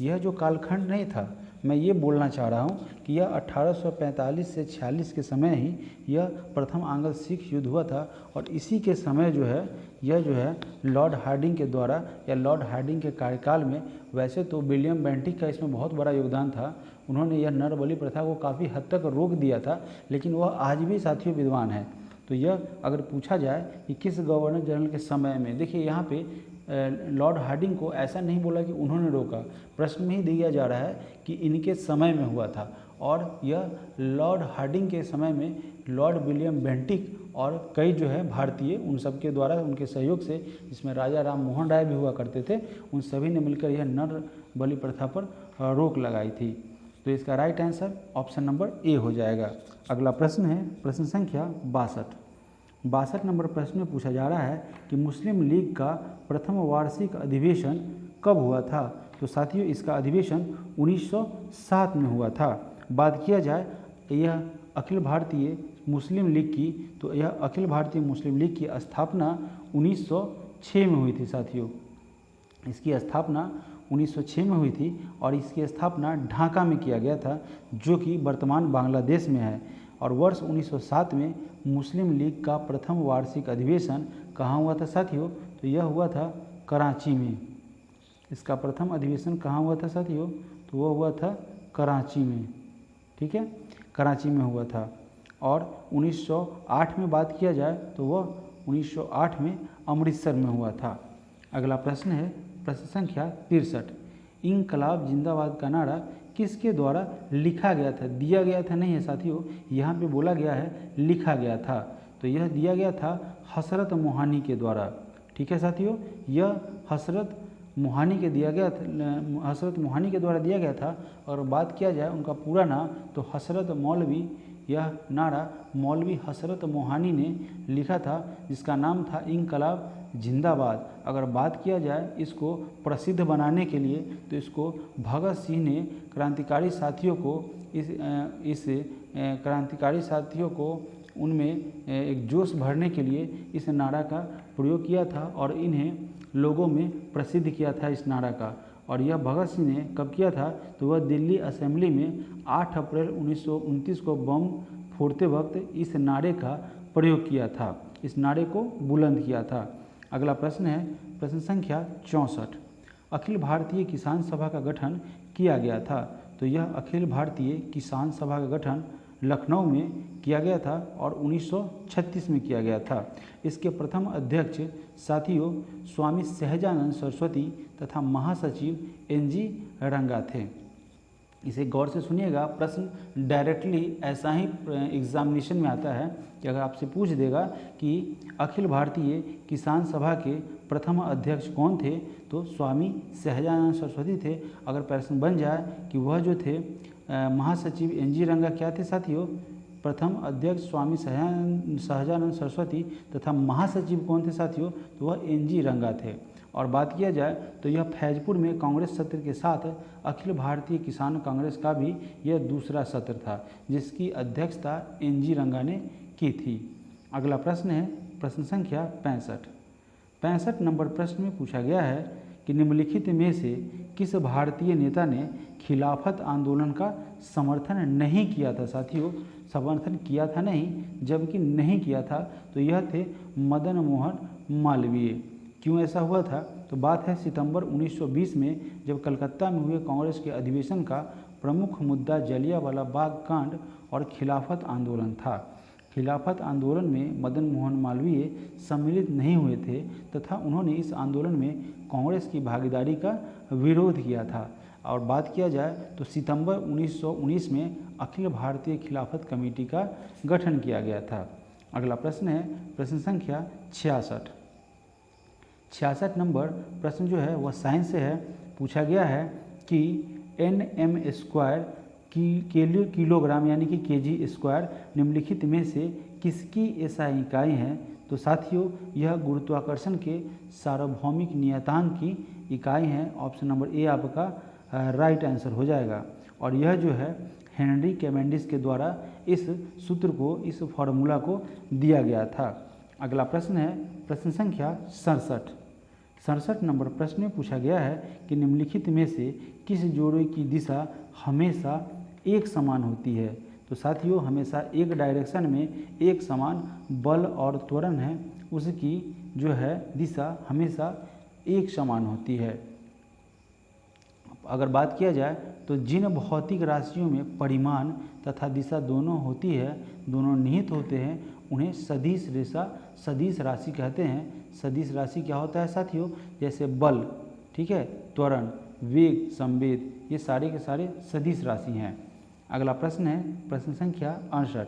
यह जो कालखंड नहीं था, मैं ये बोलना चाह रहा हूँ कि यह 1845 से 46 के समय ही यह प्रथम आंग्ल सिख युद्ध हुआ था। और इसी के समय जो है यह जो है लॉर्ड हार्डिंग के द्वारा या लॉर्ड हार्डिंग के कार्यकाल में, वैसे तो विलियम बेंटिक का इसमें बहुत बड़ा योगदान था, उन्होंने यह नरबलि प्रथा को काफ़ी हद तक रोक दिया था, लेकिन वह आज भी साथियों विद्वान है। तो यह अगर पूछा जाए कि किस गवर्नर जनरल के समय में, देखिए यहाँ पे लॉर्ड हार्डिंग को ऐसा नहीं बोला कि उन्होंने रोका, प्रश्न में ही दिया जा रहा है कि इनके समय में हुआ था। और यह लॉर्ड हार्डिंग के समय में लॉर्ड विलियम बेंटिक और कई जो है भारतीय, उन सब के द्वारा उनके सहयोग से, जिसमें राजा राम मोहन राय भी हुआ करते थे, उन सभी ने मिलकर यह नरबलि प्रथा पर रोक लगाई थी। तो इसका right answer option number A हो जाएगा। अगला प्रश्न है प्रश्न संख्या 62 नंबर प्रश्न में पूछा जा रहा है कि मुस्लिम लीग का प्रथम वार्षिक अधिवेशन कब हुआ था? तो साथियों इसका अधिवेशन 1907 में हुआ था। बात किया जाए यह अखिल भारतीय मुस्लिम लीग की, तो यह अखिल भारतीय मुस्लिम लीग की स्थापना 1906 में हुई थी साथियों। इसकी स्थापना 1906 में हुई थी और इसकी स्थापना ढाका में किया गया था, जो कि वर्तमान बांग्लादेश में है। और वर्ष 1907 में मुस्लिम लीग का प्रथम वार्षिक अधिवेशन कहाँ हुआ था साथियों? तो यह हुआ था कराची में। इसका प्रथम अधिवेशन कहाँ हुआ था साथियों? तो वह हुआ था कराची में। ठीक है, कराची में हुआ था। और 1908 में बात किया जाए तो वह 1908 में अमृतसर में हुआ था। अगला प्रश्न है प्रश्न संख्या 63। इंकलाब जिंदाबाद का नारा किसके द्वारा लिखा गया था? दिया गया था नहीं है साथियों, यहाँ पे बोला गया है लिखा गया था। तो यह दिया गया था हसरत मोहानी के द्वारा। ठीक है साथियों, यह हसरत मोहानी के द्वारा दिया गया था। और बात किया जाए उनका पूरा नाम, तो हसरत मौलवी, यह नारा मौलवी हसरत मोहानी ने लिखा था, जिसका नाम था इंकलाब जिंदाबाद। अगर बात किया जाए इसको प्रसिद्ध बनाने के लिए, तो इसको भगत सिंह ने क्रांतिकारी साथियों को उनमें एक जोश भरने के लिए इस नारा का प्रयोग किया था और इन्हें लोगों में प्रसिद्ध किया था इस नारा का। और यह भगत सिंह ने कब किया था, तो वह दिल्ली असेंबली में 8 अप्रैल 1929 को बम फोड़ते वक्त इस नारे का प्रयोग किया था, इस नारे को बुलंद किया था। अगला प्रश्न है प्रश्न संख्या 64। अखिल भारतीय किसान सभा का गठन किया गया था, तो यह अखिल भारतीय किसान सभा का गठन लखनऊ में किया गया था और 1936 में किया गया था। इसके प्रथम अध्यक्ष साथियों स्वामी सहजानंद सरस्वती तथा महासचिव एनजी रंगा थे। इसे गौर से सुनिएगा, प्रश्न डायरेक्टली ऐसा ही एग्जामिनेशन में आता है कि अगर आपसे पूछ देगा कि अखिल भारतीय किसान सभा के प्रथम अध्यक्ष कौन थे, तो स्वामी सहजानंद सरस्वती थे। अगर प्रश्न बन जाए कि वह जो थे महासचिव एनजी रंगा क्या थे साथियों, प्रथम अध्यक्ष स्वामी सहजानंद सरस्वती तथा महासचिव कौन थे साथियों, तो वह एनजी रंगा थे। और बात किया जाए तो यह फैजपुर में कांग्रेस सत्र के साथ अखिल भारतीय किसान कांग्रेस का भी यह दूसरा सत्र था, जिसकी अध्यक्षता एनजी रंगा ने की थी। अगला प्रश्न है प्रश्न संख्या 65 नंबर प्रश्न में पूछा गया है कि निम्नलिखित में से किस भारतीय नेता ने खिलाफत आंदोलन का समर्थन नहीं किया था साथियों, समर्थन किया था नहीं, जबकि नहीं किया था, तो यह थे मदन मोहन मालवीय। क्यों ऐसा हुआ था, तो बात है सितंबर 1920 में जब कलकत्ता में हुए कांग्रेस के अधिवेशन का प्रमुख मुद्दा जलियांवाला बाग कांड और खिलाफत आंदोलन था। खिलाफत आंदोलन में मदन मोहन मालवीय सम्मिलित नहीं हुए थे तथा उन्होंने इस आंदोलन में कांग्रेस की भागीदारी का विरोध किया था। और बात किया जाए तो सितंबर 1919 में अखिल भारतीय खिलाफत कमेटी का गठन किया गया था। अगला प्रश्न है प्रश्न संख्या 66 नंबर प्रश्न जो है वह साइंस से है। पूछा गया है कि Nm² किलोग्राम यानी कि kg² निम्नलिखित में से किसकी एसआई इकाई है, तो साथियों यह गुरुत्वाकर्षण के सार्वभौमिक नियतांक की इकाई है। ऑप्शन नंबर ए आपका राइट आंसर हो जाएगा। और यह जो है हेनरी कैवेंडिश के द्वारा इस सूत्र को, इस फॉर्मूला को दिया गया था। अगला प्रश्न है प्रश्न संख्या 67 नंबर प्रश्न में पूछा गया है कि निम्नलिखित में से किस जोड़े की दिशा हमेशा एक समान होती है, तो साथियों हमेशा एक डायरेक्शन में एक समान बल और त्वरण है, उसकी जो है दिशा हमेशा एक समान होती है। अगर बात किया जाए तो जिन भौतिक राशियों में परिमाण तथा दिशा दोनों होती है, दोनों निहित होते हैं, उन्हें सदिश राशि कहते हैं। सदिश राशि क्या होता है साथियों, जैसे बल, ठीक है, त्वरण, वेग, संवेद, ये सारे के सारे सदिश राशि हैं। अगला प्रश्न है प्रश्न संख्या 68।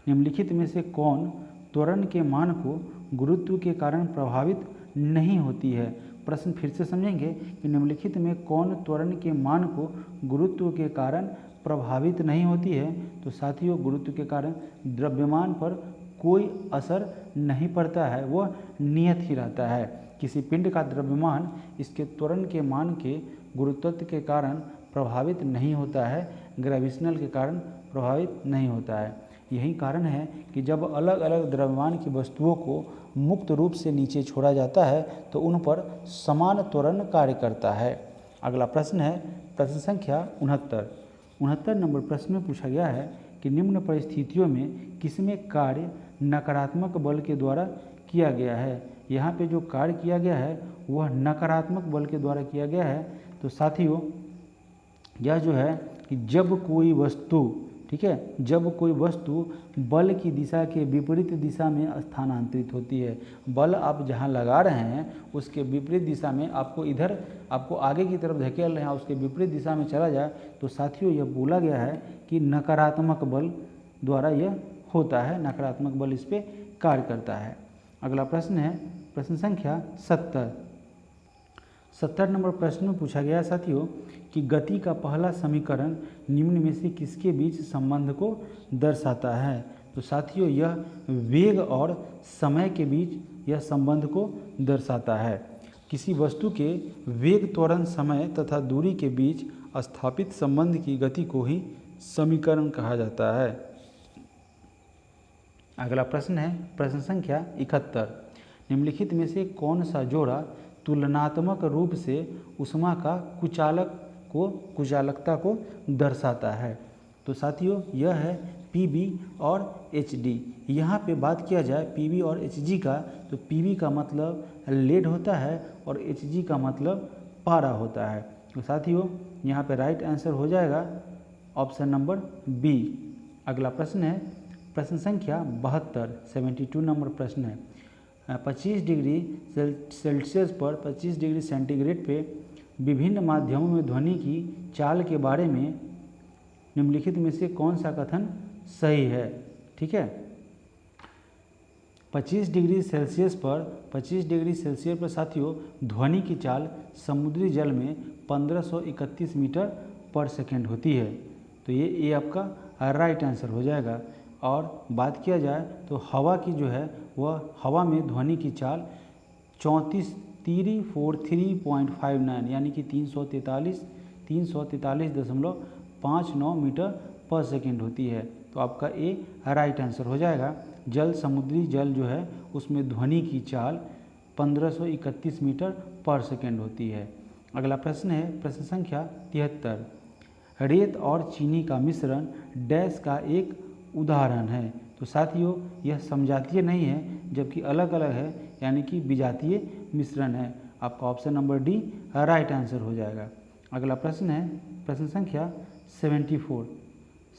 निम्नलिखित में से कौन त्वरण के मान को गुरुत्व के कारण प्रभावित नहीं होती है। प्रश्न फिर से समझेंगे कि निम्नलिखित में कौन त्वरण के मान को गुरुत्व के कारण प्रभावित नहीं होती है, तो साथियों गुरुत्व के कारण द्रव्यमान पर कोई असर नहीं पड़ता है, वह नियत ही रहता है। किसी पिंड का द्रव्यमान इसके त्वरण के मान के गुरुत्व के कारण प्रभावित नहीं होता है, ग्रेविटेशनल के कारण प्रभावित नहीं होता है। यही कारण है कि जब अलग अलग द्रव्यमान की वस्तुओं को मुक्त रूप से नीचे छोड़ा जाता है तो उन पर समान त्वरण कार्य करता है। अगला प्रश्न है प्रश्न संख्या 69 नंबर प्रश्न में पूछा गया है कि निम्न परिस्थितियों में किसमें कार्य नकारात्मक बल के द्वारा किया गया है। यहाँ पे जो कार्य किया गया है वह नकारात्मक बल के द्वारा किया गया है। तो साथियों यह जो है कि जब कोई वस्तु, ठीक है, जब कोई वस्तु बल की दिशा के विपरीत दिशा में स्थानांतरित होती है, बल आप जहाँ लगा रहे हैं उसके विपरीत दिशा में आपको आगे की तरफ धकेल रहे हैं, उसके विपरीत दिशा में चला जाए, तो साथियों यह बोला गया है कि नकारात्मक बल द्वारा यह होता है, नकारात्मक बल इस पर कार्य करता है। अगला प्रश्न है प्रश्न संख्या 70 नंबर प्रश्न में पूछा गया साथियों कि गति का पहला समीकरण निम्न में से किसके बीच संबंध को दर्शाता है। तो साथियों यह वेग और समय के बीच यह संबंध को दर्शाता है। किसी वस्तु के वेग, त्वरण, समय तथा दूरी के बीच स्थापित संबंध की गति को ही समीकरण कहा जाता है। अगला प्रश्न है प्रश्न संख्या 71। निम्नलिखित में से कौन सा जोड़ा तुलनात्मक रूप से ऊष्मा का कुचालकता को दर्शाता है। तो साथियों यह है पीबी और एचडी। यहाँ पे बात किया जाए पीबी और एचजी का, तो पीबी का मतलब लेड होता है और एचजी का मतलब पारा होता है। तो साथियों यहाँ पे राइट आंसर हो जाएगा ऑप्शन नंबर बी। अगला प्रश्न है प्रश्न संख्या 72, 72 नंबर प्रश्न है। 25 डिग्री सेल्सियस पर 25 डिग्री सेंटीग्रेड पे विभिन्न माध्यमों में ध्वनि की चाल के बारे में निम्नलिखित में से कौन सा कथन सही है? ठीक है, 25 डिग्री सेल्सियस पर साथियों ध्वनि की चाल समुद्री जल में 1531 मीटर पर सेकेंड होती है। तो ये आपका राइट आंसर हो जाएगा। और बात किया जाए तो हवा की जो है वह हवा में ध्वनि की चाल 343.59 यानी कि 343.59 मीटर पर सेकेंड होती है। तो आपका ए राइट आंसर हो जाएगा। समुद्री जल जो है उसमें ध्वनि की चाल 1531 मीटर पर सेकेंड होती है। अगला प्रश्न है प्रश्न संख्या 73, रेत और चीनी का मिश्रण डैश का एक उदाहरण है। तो साथियों यह समजातीय नहीं है जबकि अलग अलग है, यानी कि विजातीय मिश्रण है। आपका option number D right answer हो जाएगा। अगला प्रश्न है प्रश्न संख्या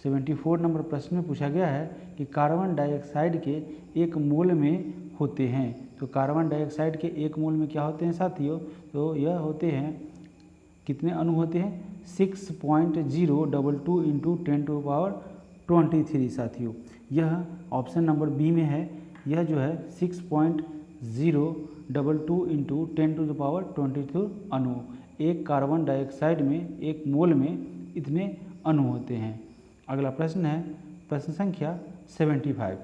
74 नंबर प्रश्न में पूछा गया है कि कार्बन डाइऑक्साइड के एक मोल में होते हैं। तो कार्बन डाइऑक्साइड के एक मोल में क्या होते हैं साथियों? तो यह होते हैं, कितने अणु होते हैं? 6.022 इंटू 10⁻23 साथियों। यह ऑप्शन नंबर बी में है। यह जो है 6.022 इंटू 10⁻23 अणु, एक कार्बन डाइऑक्साइड में एक मोल में इतने अणु होते हैं। अगला प्रश्न है प्रश्न संख्या 75,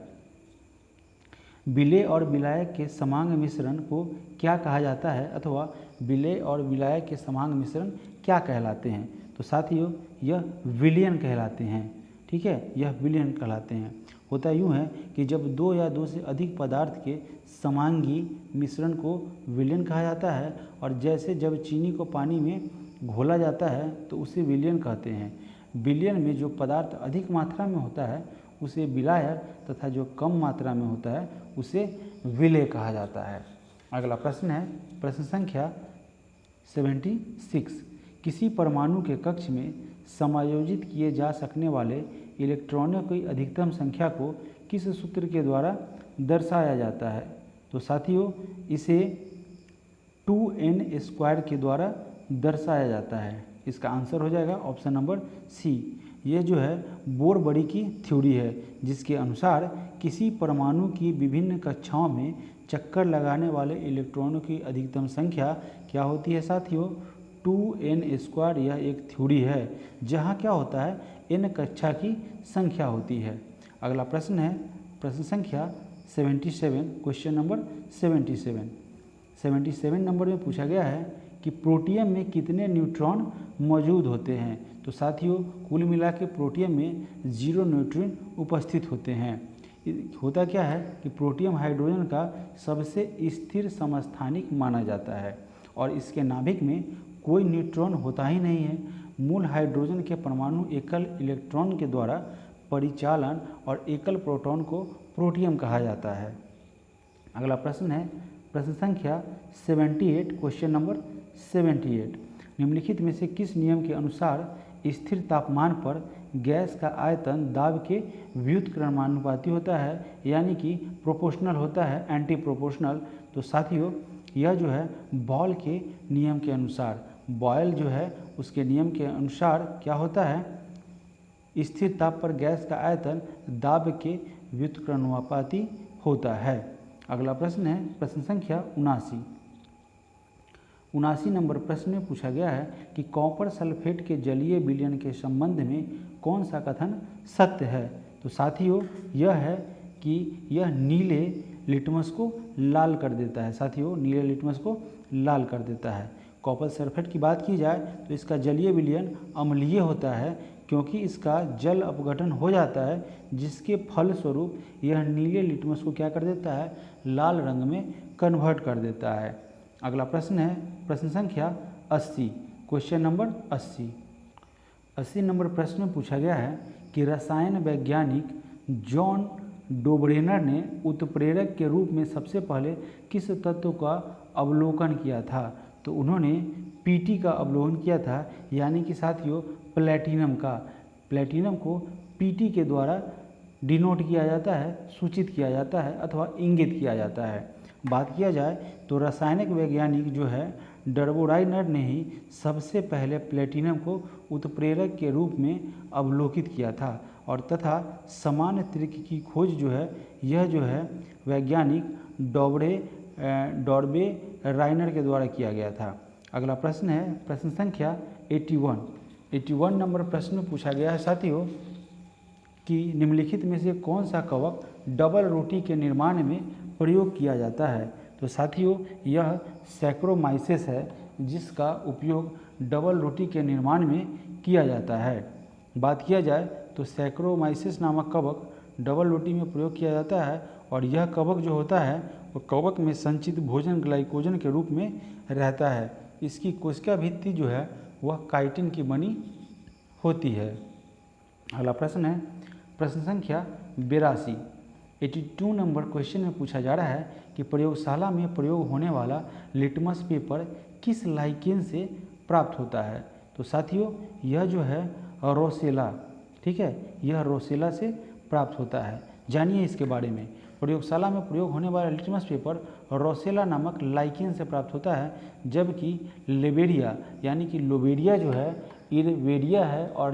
विलेय और विलायक के समांग मिश्रण को क्या कहा जाता है अथवा विलेय और विलायक के समांग मिश्रण क्या कहलाते हैं? तो साथियों यह विलयन कहलाते हैं। ठीक है, यह विलयन कहलाते हैं। होता यूँ है कि जब दो या दो से अधिक पदार्थ के समांगी मिश्रण को विलयन कहा जाता है, और जैसे जब चीनी को पानी में घोला जाता है तो उसे विलयन कहते हैं। विलयन में जो पदार्थ अधिक मात्रा में होता है उसे विलायक तथा जो कम मात्रा में होता है उसे विलेय कहा जाता है। अगला प्रश्न है प्रश्न संख्या 76, किसी परमाणु के कक्ष में समायोजित किए जा सकने वाले इलेक्ट्रॉनों की अधिकतम संख्या को किस सूत्र के द्वारा दर्शाया जाता है? तो साथियों इसे 2n² के द्वारा दर्शाया जाता है। इसका आंसर हो जाएगा ऑप्शन नंबर सी। ये जो है बोर बड़ी की थ्योरी है, जिसके अनुसार किसी परमाणु की विभिन्न कक्षाओं में चक्कर लगाने वाले इलेक्ट्रॉनों की अधिकतम संख्या क्या होती है साथियों? 2n²। यह एक थ्योरी है जहाँ क्या होता है, n कक्षा की संख्या होती है। अगला प्रश्न है प्रश्न संख्या 77, क्वेश्चन नंबर 77 नंबर में पूछा गया है कि प्रोटियम में कितने न्यूट्रॉन मौजूद होते हैं? तो साथियों कुल मिला के प्रोटियम में 0 न्यूट्रॉन उपस्थित होते हैं। होता क्या है कि प्रोटियम हाइड्रोजन का सबसे स्थिर समस्थानिक माना जाता है और इसके नाभिक में कोई न्यूट्रॉन होता ही नहीं है। मूल हाइड्रोजन के परमाणु एकल इलेक्ट्रॉन के द्वारा परिचालन और एकल प्रोटॉन को प्रोटियम कहा जाता है। अगला प्रश्न है प्रश्न संख्या 78, क्वेश्चन नंबर 78, निम्नलिखित में से किस नियम के अनुसार स्थिर तापमान पर गैस का आयतन दाब के व्युत्क्रमानुपाती होता है, यानी कि प्रोपोर्शनल होता है, एंटी प्रोपोर्शनल? तो साथियों यह जो है बॉयल के नियम के अनुसार, बॉयल जो है उसके नियम के अनुसार क्या होता है, स्थिर ताप पर गैस का आयतन दाब के व्युत्क्रमानुपाती होता है। अगला प्रश्न है प्रश्न संख्या 79 नंबर प्रश्न में पूछा गया है कि कॉपर सल्फेट के जलीय विलयन के संबंध में कौन सा कथन सत्य है? तो साथियों यह है कि यह नीले लिटमस को लाल कर देता है। साथियों नीले लिटमस को लाल कर देता है। कॉपर सल्फेट की बात की जाए तो इसका जलीय विलयन अम्लीय होता है, क्योंकि इसका जल अपघटन हो जाता है, जिसके फलस्वरूप यह नीले लिटमस को क्या कर देता है, लाल रंग में कन्वर्ट कर देता है। अगला प्रश्न है प्रश्न संख्या 80, क्वेश्चन नंबर 80 नंबर प्रश्न में पूछा गया है कि रसायन वैज्ञानिक जॉन डोब्रेनर ने उत्प्रेरक के रूप में सबसे पहले किस तत्व का अवलोकन किया था? तो उन्होंने Pt का अवलोकन किया था, यानी कि साथियों प्लैटिनम का। प्लैटिनम को Pt के द्वारा डिनोट किया जाता है, सूचित किया जाता है अथवा इंगित किया जाता है। बात किया जाए तो रासायनिक वैज्ञानिक जो है डोब्रेनर ने ही सबसे पहले प्लैटिनम को उत्प्रेरक के रूप में अवलोकित किया था और तथा समान त्रिक की खोज जो है यह जो है वैज्ञानिक डोब्रेनर के द्वारा किया गया था। अगला प्रश्न है प्रश्न संख्या 81 नंबर प्रश्न में पूछा गया है साथियों कि निम्नलिखित में से कौन सा कवक डबल रोटी के निर्माण में प्रयोग किया जाता है? तो साथियों यह सैक्रोमाइसिस है, जिसका उपयोग डबल रोटी के निर्माण में किया जाता है। बात किया जाए तो सैक्रोमाइसिस नामक कवक डबल रोटी में प्रयोग किया जाता है और यह कवक जो होता है वो कवक में संचित भोजन ग्लाइकोजन के रूप में रहता है। इसकी कोशिका भित्ति जो है वह काइटिन की बनी होती है। अगला प्रश्न है प्रश्न संख्या 82 नंबर क्वेश्चन में पूछा जा रहा है कि प्रयोगशाला में प्रयोग होने वाला लिटमस पेपर किस लाइकेन से प्राप्त होता है? तो साथियों यह जो है रोसेला, ठीक है, यह रोसेला से प्राप्त होता है। जानिए इसके बारे में। प्रयोगशाला में प्रयोग होने वाला लिटमस पेपर रोसेला नामक लाइकेन से प्राप्त होता है, जबकि लेबेरिया यानी कि लोबेरिया जो है, इरवेरिया है और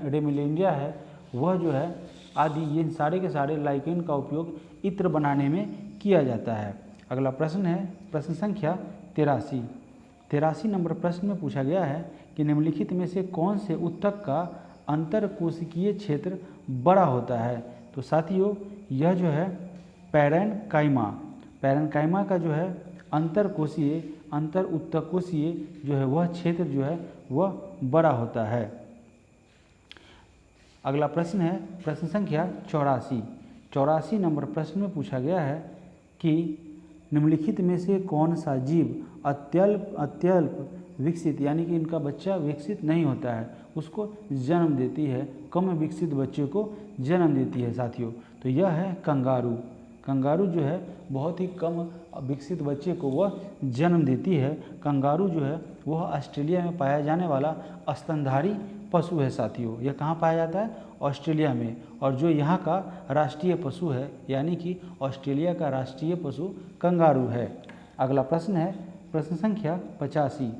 रेमिलेंडिया है, वह जो है आदि ये सारे के सारे लाइकेन का उपयोग इत्र बनाने में किया जाता है। अगला प्रश्न है प्रश्न संख्या 83 नंबर प्रश्न में पूछा गया है कि निम्नलिखित में से कौन से उत्तक का अंतरकोशिकीय क्षेत्र बड़ा होता है? तो साथियों यह जो है पैरेन्काइमा का जो है अंतर उत्तकोशीय जो है वह क्षेत्र जो है वह बड़ा होता है। अगला प्रश्न है प्रश्न संख्या 84 नंबर प्रश्न में पूछा गया है कि निम्नलिखित में से कौन सा जीव अत्यल्प विकसित यानी कि इनका बच्चा विकसित नहीं होता है, उसको जन्म देती है, कम विकसित बच्चे को जन्म देती है साथियों? तो यह है कंगारू जो है बहुत ही कम विकसित बच्चे को वह जन्म देती है। कंगारू जो है वह ऑस्ट्रेलिया में पाया जाने वाला स्तनधारी पशु है साथियों। यह कहाँ पाया जाता है? ऑस्ट्रेलिया में। और जो यहाँ का राष्ट्रीय पशु है यानी कि ऑस्ट्रेलिया का राष्ट्रीय पशु कंगारू है। अगला प्रश्न है प्रश्न संख्या 85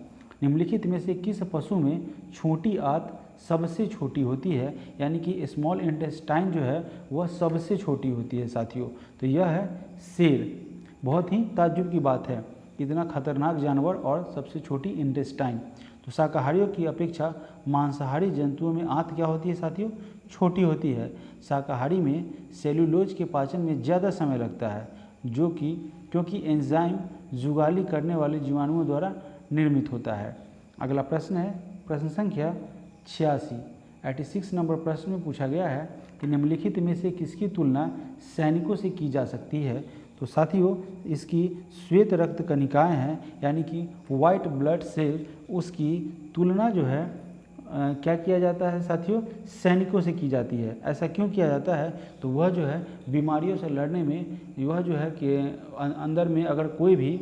निम्नलिखित में से किस पशु में छोटी आंत सबसे छोटी होती है, यानी कि स्मॉल इंटेस्टाइन जो है वह सबसे छोटी होती है साथियों? तो यह है शेर। बहुत ही ताज्जुब की बात है, इतना खतरनाक जानवर और सबसे छोटी इंटेस्टाइन। तो शाकाहारियों की अपेक्षा मांसाहारी जंतुओं में आंत क्या होती है साथियों? छोटी होती है। शाकाहारी में सेल्यूलोज के पाचन में ज़्यादा समय लगता है, जो कि क्योंकि एंजाइम जुगाली करने वाले जीवाणुओं द्वारा निर्मित होता है। अगला प्रश्न है प्रश्न संख्या 86 नंबर प्रश्न में पूछा गया है कि निम्नलिखित में से किसकी तुलना सैनिकों से की जा सकती है? तो साथियों इसकी श्वेत रक्त कणिकाएँ हैं यानी कि वाइट ब्लड सेल, उसकी तुलना जो है क्या किया जाता है साथियों? सैनिकों से की जाती है। ऐसा क्यों किया जाता है? तो वह जो है बीमारियों से लड़ने में, वह जो है कि अंदर में अगर कोई भी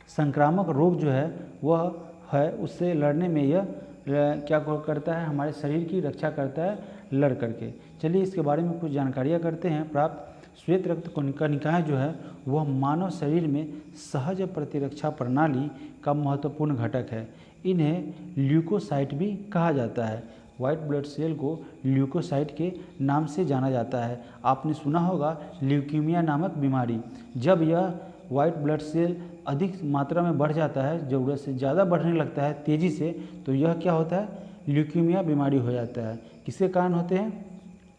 संक्रामक रोग जो है वह है, उससे लड़ने में यह क्या करता है? हमारे शरीर की रक्षा करता है लड़ करके। चलिए इसके बारे में कुछ जानकारियाँ करते हैं प्राप्त। श्वेत रक्त कणिकाएँ जो है वह मानव शरीर में सहज प्रतिरक्षा प्रणाली का महत्वपूर्ण घटक है। इन्हें ल्यूकोसाइट भी कहा जाता है। वाइट ब्लड सेल को ल्यूकोसाइट के नाम से जाना जाता है। आपने सुना होगा ल्यूकीमिया नामक बीमारी। जब यह वाइट ब्लड सेल अधिक मात्रा में बढ़ जाता है, ज़रूरत से ज़्यादा बढ़ने लगता है तेज़ी से, तो यह क्या होता है? ल्यूकीमिया बीमारी हो जाता है। किसके कारण होते हैं?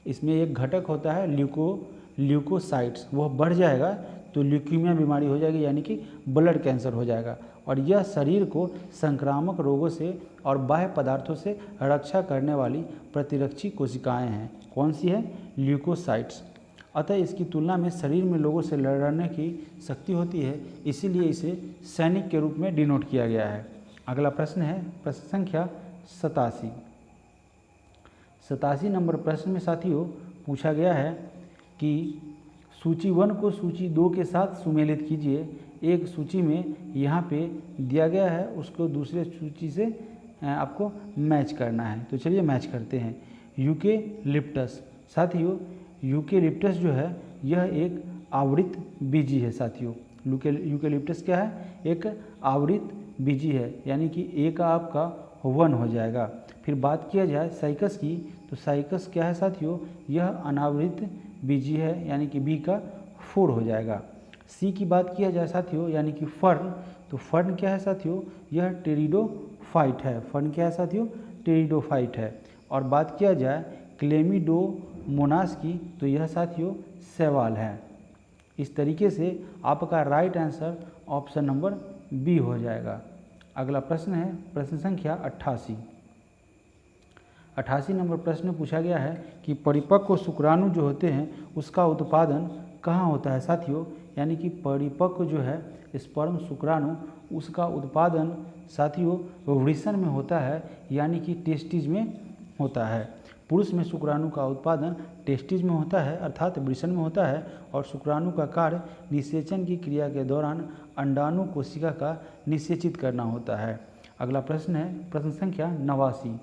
इसमें एक घटक होता है ल्यूकोसाइट्स, वह बढ़ जाएगा तो ल्यूकीमिया बीमारी हो जाएगी, यानी कि ब्लड कैंसर हो जाएगा। और यह शरीर को संक्रामक रोगों से और बाह्य पदार्थों से रक्षा करने वाली प्रतिरक्षी कोशिकाएं हैं। कौन सी है? ल्यूकोसाइट्स। अतः इसकी तुलना में शरीर में लोगों से लड़ने की शक्ति होती है, इसीलिए इसे सैनिक के रूप में डिनोट किया गया है। अगला प्रश्न है प्रश्न संख्या 87। 87 नंबर प्रश्न में साथियों पूछा गया है कि सूची 1 को सूची 2 के साथ सुमेलित कीजिए। एक सूची में यहाँ पे दिया गया है, उसको दूसरे सूची से आपको मैच करना है। तो चलिए मैच करते हैं। यूकेलिप्टस, साथियों यूकेलिप्टस जो है यह एक आवृत बीजी है। साथियों यूकेलिप्टस क्या है? एक आवृत बीजी है, यानी कि ए का आपका 1 हो जाएगा। फिर बात किया जाए साइकस की, तो साइकस क्या है साथियों? यह अनावृत बीजी है, यानी कि बी का 4 हो जाएगा। सी की बात किया जाए साथियों, यानी कि फर्न, तो फर्न क्या है साथियों? यह टेरिडोफाइट है। फर्न क्या है साथियों? टेरिडोफाइट है। और बात किया जाए क्लेमिडोमोनास की, तो यह साथियों शैवाल है। इस तरीके से आपका right answer option number B हो जाएगा। अगला प्रश्न है प्रश्न संख्या 88। 88 नंबर प्रश्न में पूछा गया है कि परिपक्व शुक्राणु जो होते हैं उसका उत्पादन कहाँ होता है साथियों? यानी कि परिपक्व जो है स्पर्म शुक्राणु, उसका उत्पादन साथियों वृषण में होता है, यानी कि टेस्टिज में होता है। पुरुष में शुक्राणु का उत्पादन टेस्टिज में होता है, अर्थात वृषण में होता है। और शुक्राणु का कार्य निषेचन की क्रिया के दौरान अंडाणु कोशिका का निषेचित करना होता है। अगला प्रश्न है प्रश्न संख्या 89।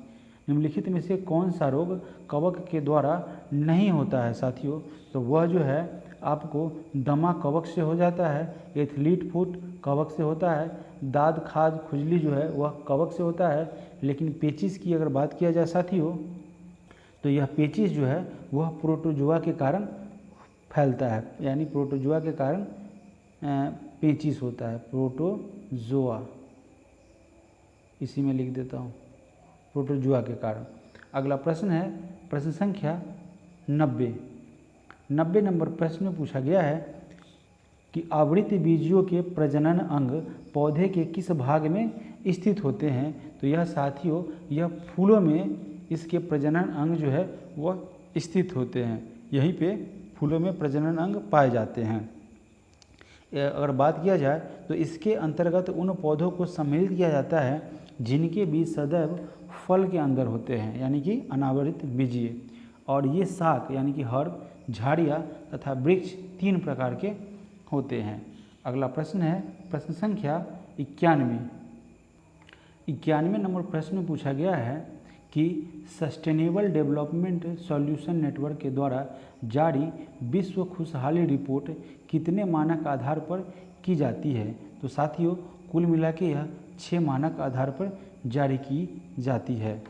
निम्नलिखित में से कौन सा रोग कवक के द्वारा नहीं होता है साथियों? तो वह जो है आपको दमा कवक से हो जाता है, एथलीट फुट कवक से होता है, दाद खाज खुजली जो है वह कवक से होता है। लेकिन पेचिस की अगर बात किया जाए साथियों, तो यह पेचिस जो है वह प्रोटोजोआ के कारण फैलता है, यानी प्रोटोजोआ के कारण पेचिस होता है। प्रोटोजोआ इसी में लिख देता हूँ, प्रोटोजोआ के कारण। अगला प्रश्न है प्रश्न संख्या 90। 90 नंबर प्रश्न में पूछा गया है कि आवृत बीजियों के प्रजनन अंग पौधे के किस भाग में स्थित होते हैं? तो यह साथियों यह फूलों में इसके प्रजनन अंग जो है वह स्थित होते हैं, यहीं पे फूलों में प्रजनन अंग पाए जाते हैं। अगर बात किया जाए तो इसके अंतर्गत उन पौधों को सम्मिलित किया जाता है जिनके बीज सदैव फल के अंदर होते हैं, यानी कि अनावृत बीजीय। और ये शाक यानी कि हर्ब, झाड़ियाँ तथा वृक्ष 3 प्रकार के होते हैं। अगला प्रश्न है प्रश्न संख्या 91। 91 नंबर प्रश्न में पूछा गया है कि सस्टेनेबल डेवलपमेंट सॉल्यूशन नेटवर्क के द्वारा जारी विश्व खुशहाली रिपोर्ट कितने मानक आधार पर की जाती है? तो साथियों कुल मिला के यह 6 मानक आधार पर जारी की जाती है।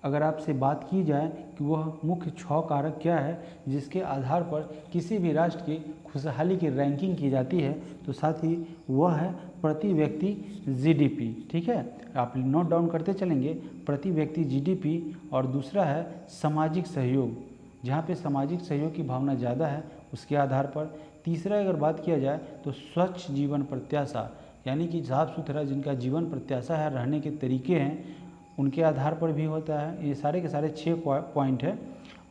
अगर आपसे बात की जाए कि वह मुख्य 6 कारक क्या है जिसके आधार पर किसी भी राष्ट्र की खुशहाली की रैंकिंग की जाती है, तो साथ ही वह है प्रति व्यक्ति जीडीपी। ठीक है, आप नोट डाउन करते चलेंगे, प्रति व्यक्ति जीडीपी। और दूसरा है सामाजिक सहयोग, जहाँ पे सामाजिक सहयोग की भावना ज़्यादा है उसके आधार पर। तीसरा अगर बात किया जाए तो स्वच्छ जीवन प्रत्याशा, यानी कि साफ सुथरा जिनका जीवन प्रत्याशा है, रहने के तरीके हैं, उनके आधार पर भी होता है। ये सारे के सारे 6 पॉइंट है।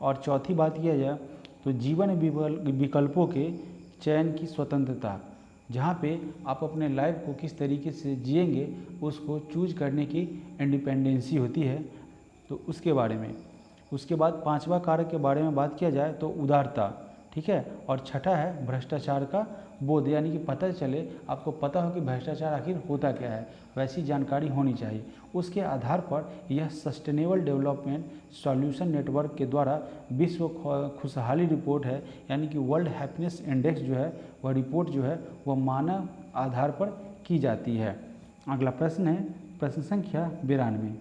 और चौथी बात किया जाए तो जीवन विकल्पों के चयन की स्वतंत्रता, जहाँ पे आप अपने लाइफ को किस तरीके से जिएंगे उसको चूज करने की इंडिपेंडेंसी होती है, तो उसके बारे में। उसके बाद 5वां कारक के बारे में बात किया जाए तो उदारता। ठीक है, और छठा है भ्रष्टाचार का बोध, यानी कि पता चले, आपको पता हो कि भ्रष्टाचार आखिर होता क्या है, वैसी जानकारी होनी चाहिए। उसके आधार पर यह सस्टेनेबल डेवलपमेंट सॉल्यूशन नेटवर्क के द्वारा विश्व खुशहाली रिपोर्ट है, यानी कि वर्ल्ड हैप्पीनेस इंडेक्स जो है वह रिपोर्ट जो है वह मानव आधार पर की जाती है। अगला प्रश्न है प्रश्न संख्या 92।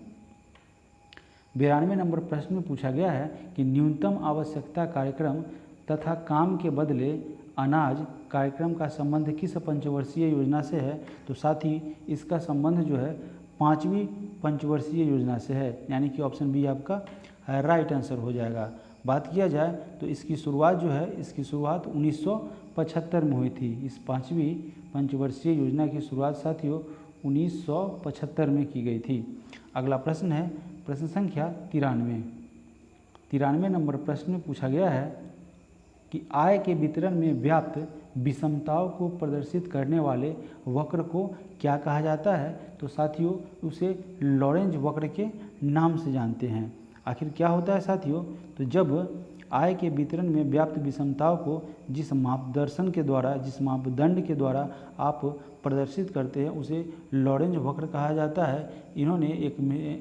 92 नंबर प्रश्न में पूछा गया है कि न्यूनतम आवश्यकता कार्यक्रम तथा काम के बदले अनाज कार्यक्रम का संबंध किस पंचवर्षीय योजना से है? तो साथ ही इसका संबंध जो है 5वीं पंचवर्षीय योजना से है, यानी कि ऑप्शन बी आपका राइट आंसर हो जाएगा। बात किया जाए तो इसकी शुरुआत जो है, इसकी शुरुआत 1975 में हुई थी। इस 5वीं पंचवर्षीय योजना की शुरुआत साथियों 1975 में की गई थी। अगला प्रश्न है प्रश्न संख्या 93। 93 नंबर प्रश्न में पूछा गया है कि आय के वितरण में व्याप्त विषमताओं को प्रदर्शित करने वाले वक्र को क्या कहा जाता है? तो साथियों उसे लॉरेंज वक्र के नाम से जानते हैं। आखिर क्या होता है साथियों? तो जब आय के वितरण में व्याप्त विषमताओं को जिस मापदंड के द्वारा आप प्रदर्शित करते हैं उसे लॉरेंज वक्र कहा जाता है। इन्होंने एक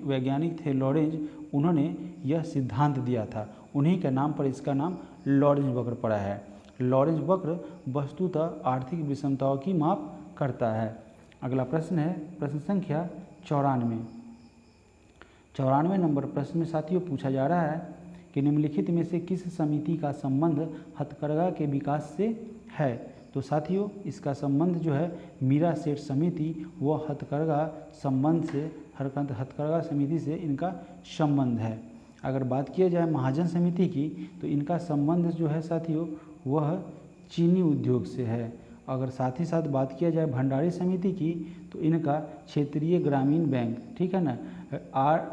वैज्ञानिक थे लॉरेंज, उन्होंने यह सिद्धांत दिया था, उन्हीं के नाम पर इसका नाम लॉरेंज वक्र पड़ा है। लॉरेंज वक्र वस्तुतः आर्थिक विषमताओं की माप करता है। अगला प्रश्न है प्रश्न संख्या 94। 94 नंबर प्रश्न में साथियों पूछा जा रहा है कि निम्नलिखित में से किस समिति का संबंध हथकरघा के विकास से है? तो साथियों इसका संबंध जो है मीरा सेठ समिति व हथकरघा समिति से इनका संबंध है। अगर बात किया जाए महाजन समिति की तो इनका संबंध जो है साथियों वह चीनी उद्योग से है। अगर साथ ही साथ बात किया जाए भंडारी समिति की तो इनका क्षेत्रीय ग्रामीण बैंक, ठीक है ना,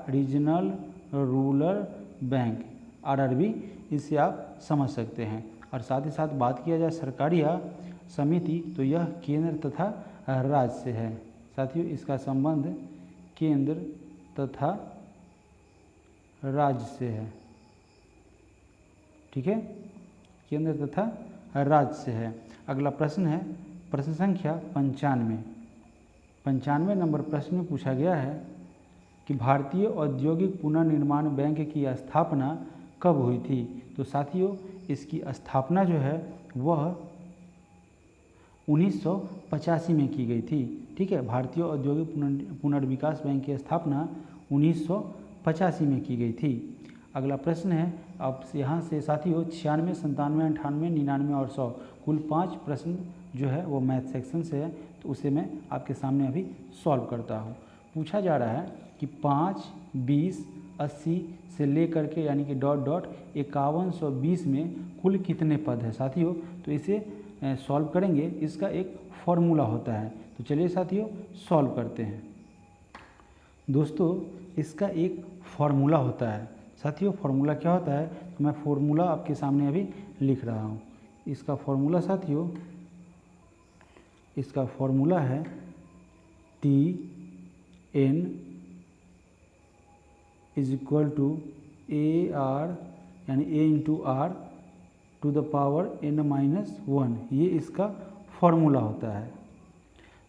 रीजनल रूरल बैंक RRB, इससे आप समझ सकते हैं। और साथ ही साथ बात किया जाए सरकारिया समिति तो यह केंद्र तथा राज्य से है। साथियों इसका संबंध केंद्र तथा राज्य से है, ठीक है, केंद्र तथा राज्य से है। अगला प्रश्न है प्रश्न संख्या 95। 95 नंबर प्रश्न में पूछा गया है कि भारतीय औद्योगिक पुनर्निर्माण बैंक की स्थापना कब हुई थी? तो साथियों इसकी स्थापना जो है वह 1985 में की गई थी, ठीक है। भारतीय औद्योगिक पुनर्विकास बैंक की स्थापना 1985 में की गई थी। अगला प्रश्न है अब यहाँ से साथियों 96, 97, 98, 99 और 100 कुल 5 प्रश्न जो है वो मैथ सेक्शन से है, तो उसे मैं आपके सामने अभी सॉल्व करता हूँ। पूछा जा रहा है कि 5, 20, 80 से लेकर के यानी कि डॉट डॉट 5120 में कुल कितने पद है साथियों? तो इसे सॉल्व करेंगे, इसका एक फॉर्मूला होता है। तो चलिए साथियों सॉल्व करते हैं। दोस्तों इसका एक फॉर्मूला होता है साथियों। फॉर्मूला क्या होता है? तो मैं फॉर्मूला आपके सामने अभी लिख रहा हूँ। इसका फॉर्मूला साथियों, इसका फॉर्मूला है TN is equal to AR यानी A into R to the power N-1। ये इसका फॉर्मूला होता है।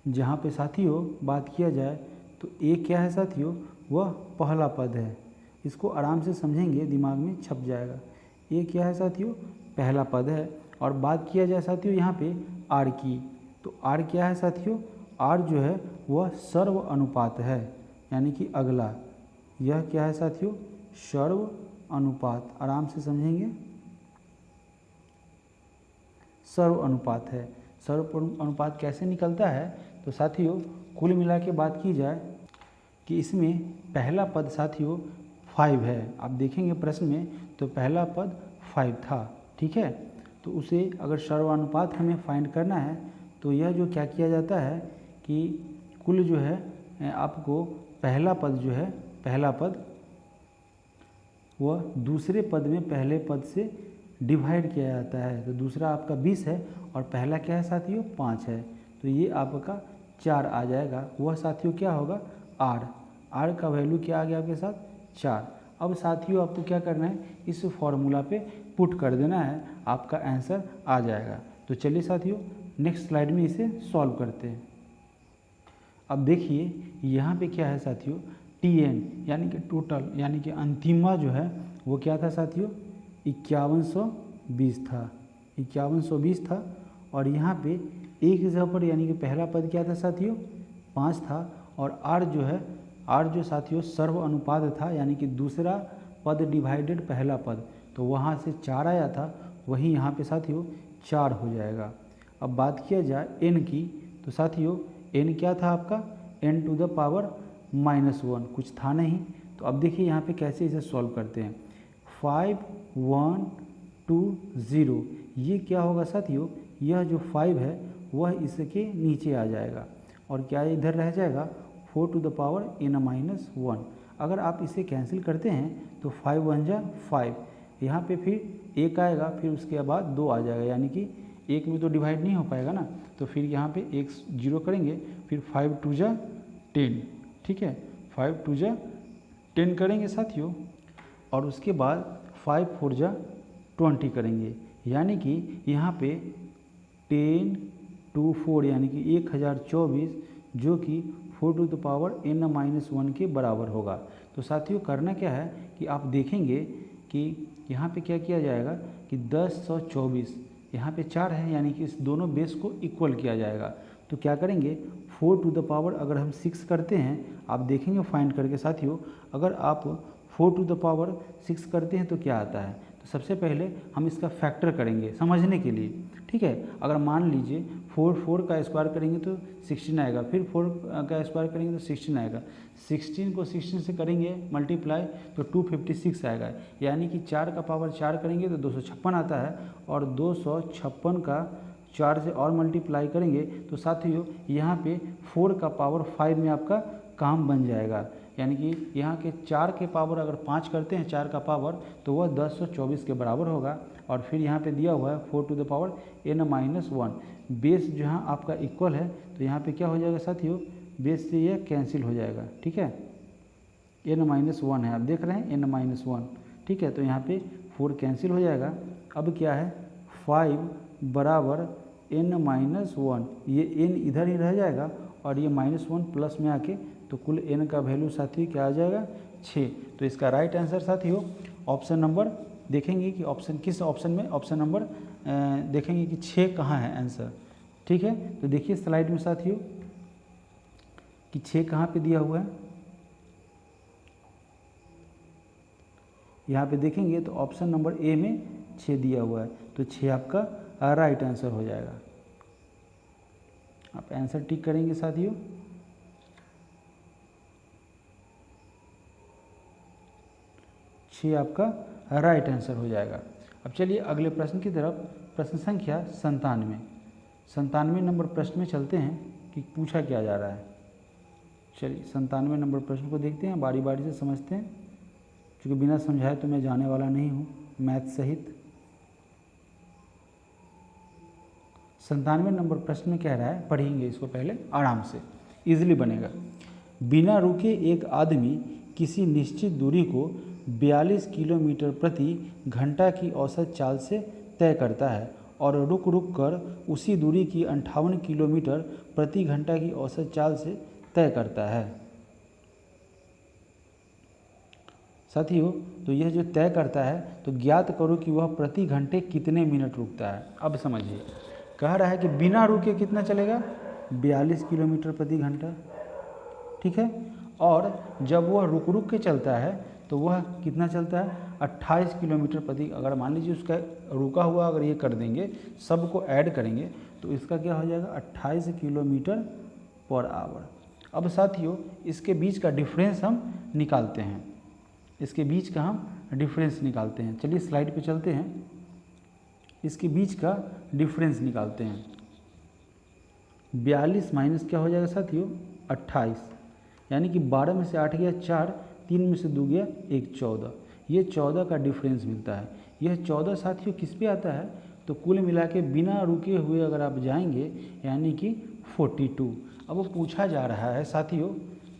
जहाँ पे साथियों बात किया जाए तो A क्या है साथियों? वह पहला पद है। इसको आराम से समझेंगे, दिमाग में छप जाएगा। A क्या है साथियों? पहला पद है। और बात किया जाए साथियों यहाँ पे R की, तो R क्या है साथियों? R जो है वह सर्व अनुपात है, यानी कि अगला। यह क्या है साथियों? सर्व अनुपात। आराम से समझेंगे, सर्व अनुपात है। सर्व अनुपात कैसे निकलता है? तो साथियों कुल मिला के बात की जाए कि इसमें पहला पद साथियों 5 है। आप देखेंगे प्रश्न में तो पहला पद 5 था, ठीक है। तो उसे अगर सर्वानुपात हमें फाइंड करना है तो यह जो क्या किया जाता है कि कुल जो है आपको पहला पद जो है, पहला पद वह दूसरे पद में पहले पद से डिवाइड किया जाता है। तो दूसरा आपका 20 है और पहला क्या है साथियों? 5 है। तो ये आपका 4 आ जाएगा। वह साथियों क्या होगा? R का वैल्यू क्या आ गया आपके साथ? 4। अब साथियों आपको क्या करना है? इस फॉर्मूला पे पुट कर देना है, आपका आंसर आ जाएगा। तो चलिए साथियों नेक्स्ट स्लाइड में इसे सॉल्व करते हैं। अब देखिए यहाँ पे क्या है साथियों? TN यानी कि टोटल यानी कि अंतिमा जो है वो क्या था साथियों? 5120 था, 5120 था। और यहाँ पे एक जगह पर यानी कि पहला पद क्या था साथियों? 5 था। और R जो है, R जो साथियों सर्व अनुपात था, यानी कि दूसरा पद डिवाइडेड पहला पद, तो वहाँ से 4 आया था, वही यहाँ पे साथियों 4 हो जाएगा। अब बात किया जाए N की, तो साथियों N क्या था आपका? N टू द पावर -1, कुछ था नहीं। तो अब देखिए यहाँ पे कैसे इसे सॉल्व करते हैं। 5 1 2 0, ये क्या होगा साथियों? यह जो 5 है वह इसके नीचे आ जाएगा और क्या इधर रह जाएगा? 4 टू द पावर N-1। अगर आप इसे कैंसिल करते हैं तो 5 1 जा 5, यहाँ पे फिर 1 आएगा, फिर उसके बाद 2 आ जाएगा, यानी कि 1 में तो डिवाइड नहीं हो पाएगा ना, तो फिर यहाँ पे 1 0 करेंगे, फिर 5 2 जा 10, ठीक है, 5 2 जा 10 करेंगे साथियों, और उसके बाद 5 4 जा 20 करेंगे, यानी कि यहाँ पे 10 2 4 यानी कि 1024, जो कि 4 टू द पावर n-1 के बराबर होगा। तो साथियों करना क्या है कि आप देखेंगे कि यहाँ पे क्या किया जाएगा कि 1024, यहाँ पे 4 है, यानी कि इस दोनों बेस को इक्वल किया जाएगा। तो क्या करेंगे 4 टू द पावर अगर हम 6 करते हैं, आप देखेंगे फाइंड करके साथियों, अगर आप 4 टू द पावर 6 करते हैं तो क्या आता है। तो सबसे पहले हम इसका फैक्टर करेंगे समझने के लिए, ठीक है। अगर मान लीजिए 4 का स्क्वायर करेंगे तो 16 आएगा, फिर 4 का स्क्वायर करेंगे तो 16 आएगा, 16 को 16 से करेंगे मल्टीप्लाई तो 256 आएगा, यानी कि 4 का पावर 4 करेंगे तो 256 आता है, और 256 का 4 से और मल्टीप्लाई करेंगे तो साथियों यहाँ पे 4 का पावर 5 में आपका काम बन जाएगा, यानी कि यहाँ के 4 के पावर अगर 5 करते हैं 4 का पावर तो वह 1024 के बराबर होगा। और फिर यहाँ पे दिया हुआ है 4 to the power n-1, base जहाँ आपका इक्वल है तो यहाँ पे क्या हो जाएगा साथियों, बेस से यह कैंसिल हो जाएगा, ठीक है, n-1 है, आप देख रहे हैं n-1, ठीक है। तो यहाँ पे 4 कैंसिल हो जाएगा। अब क्या है 5 बराबर n-1, ये n इधर ही रह जाएगा और ये -1 प्लस में आके तो कुल n का वैल्यू साथियों क्या आ जाएगा 6। तो इसका राइट आंसर साथियों ऑप्शन नंबर, देखेंगे कि ऑप्शन किस ऑप्शन में, ऑप्शन नंबर देखेंगे कि 6 कहाँ है आंसर, ठीक है। तो देखिए स्लाइड में साथियों कि 6 कहाँ पे दिया हुआ है, यहाँ पे देखेंगे तो ऑप्शन नंबर ए में 6 दिया हुआ है, तो 6 आपका राइट आंसर हो जाएगा। आप आंसर टिक करेंगे साथियों। आपका राइट आंसर हो जाएगा। अब चलिए अगले प्रश्न की तरफ, प्रश्न संख्या 97 नंबर प्रश्न में चलते हैं कि पूछा क्या जा रहा है। चलिए 97 नंबर प्रश्न को देखते हैं, बारी बारी से समझते हैं, क्योंकि बिना समझाए तो मैं जाने वाला नहीं हूँ मैथ सहित। 97 नंबर प्रश्न में कह रहा है, पढ़ेंगे इसको पहले आराम से, इजीली बनेगा। बिना रुके एक आदमी किसी निश्चित दूरी को 42 किलोमीटर प्रति घंटा की औसत चाल से तय करता है और रुक रुक कर उसी दूरी की 58 किलोमीटर प्रति घंटा की औसत चाल से तय करता है। साथियों तो यह जो तय करता है तो ज्ञात करो कि वह प्रति घंटे कितने मिनट रुकता है। अब समझिए, कह रहा है कि बिना रुके कितना चलेगा 42 किलोमीटर प्रति घंटा, ठीक है, और जब वह रुक रुक के चलता है तो वह कितना चलता है 28 किलोमीटर प्रति, अगर मान लीजिए उसका रुका हुआ अगर ये कर देंगे, सबको ऐड करेंगे तो इसका क्या हो जाएगा 28 किलोमीटर पर आवर। अब साथियों इसके बीच का डिफरेंस हम निकालते हैं, इसके बीच का हम डिफरेंस निकालते हैं। चलिए स्लाइड पे चलते हैं, इसके बीच का डिफरेंस निकालते हैं। 42 माइनस क्या हो जाएगा साथियों 28, यानी कि 12 में से 8 गया 4, 3 में से 2 गया 1, 14, ये 14 का डिफरेंस मिलता है। यह 14 साथियों किस पे आता है तो कुल मिला के बिना रुके हुए अगर आप जाएंगे यानी कि 42। अब वो पूछा जा रहा है साथियों,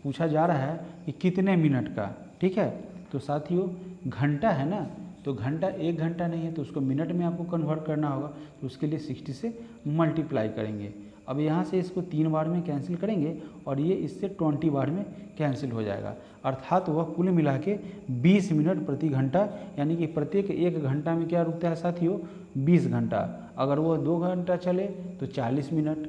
पूछा जा रहा है कि कितने मिनट का, ठीक है। तो साथियों घंटा है ना, तो घंटा 1 घंटा नहीं है तो उसको मिनट में आपको कन्वर्ट करना होगा, तो उसके लिए 60 से मल्टीप्लाई करेंगे। अब यहाँ से इसको 3 बार में कैंसिल करेंगे और ये इससे 20 बार में कैंसिल हो जाएगा, अर्थात वह कुल मिला के 20 मिनट प्रति घंटा, यानी कि प्रत्येक 1 घंटा में क्या रुकता है साथियों 20 घंटा। अगर वह 2 घंटा चले तो 40 मिनट,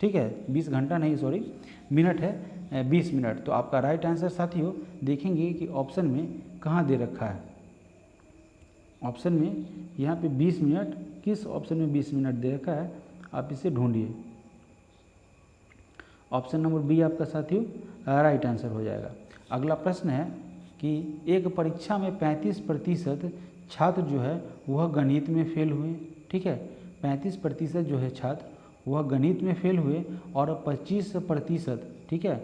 ठीक है, 20 घंटा नहीं सॉरी मिनट है 20 मिनट। तो आपका राइट आंसर साथियों देखेंगे कि ऑप्शन में कहाँ दे रखा है, ऑप्शन में यहाँ पे 20 मिनट, किस ऑप्शन में 20 मिनट दे रखा है आप इसे ढूंढिए। ऑप्शन नंबर बी आपका साथियों राइट आंसर हो जाएगा। अगला प्रश्न है कि एक परीक्षा में 35% छात्र जो है वह गणित में फेल हुए, ठीक है, 35% जो है छात्र वह गणित में फेल हुए और 25%, ठीक है,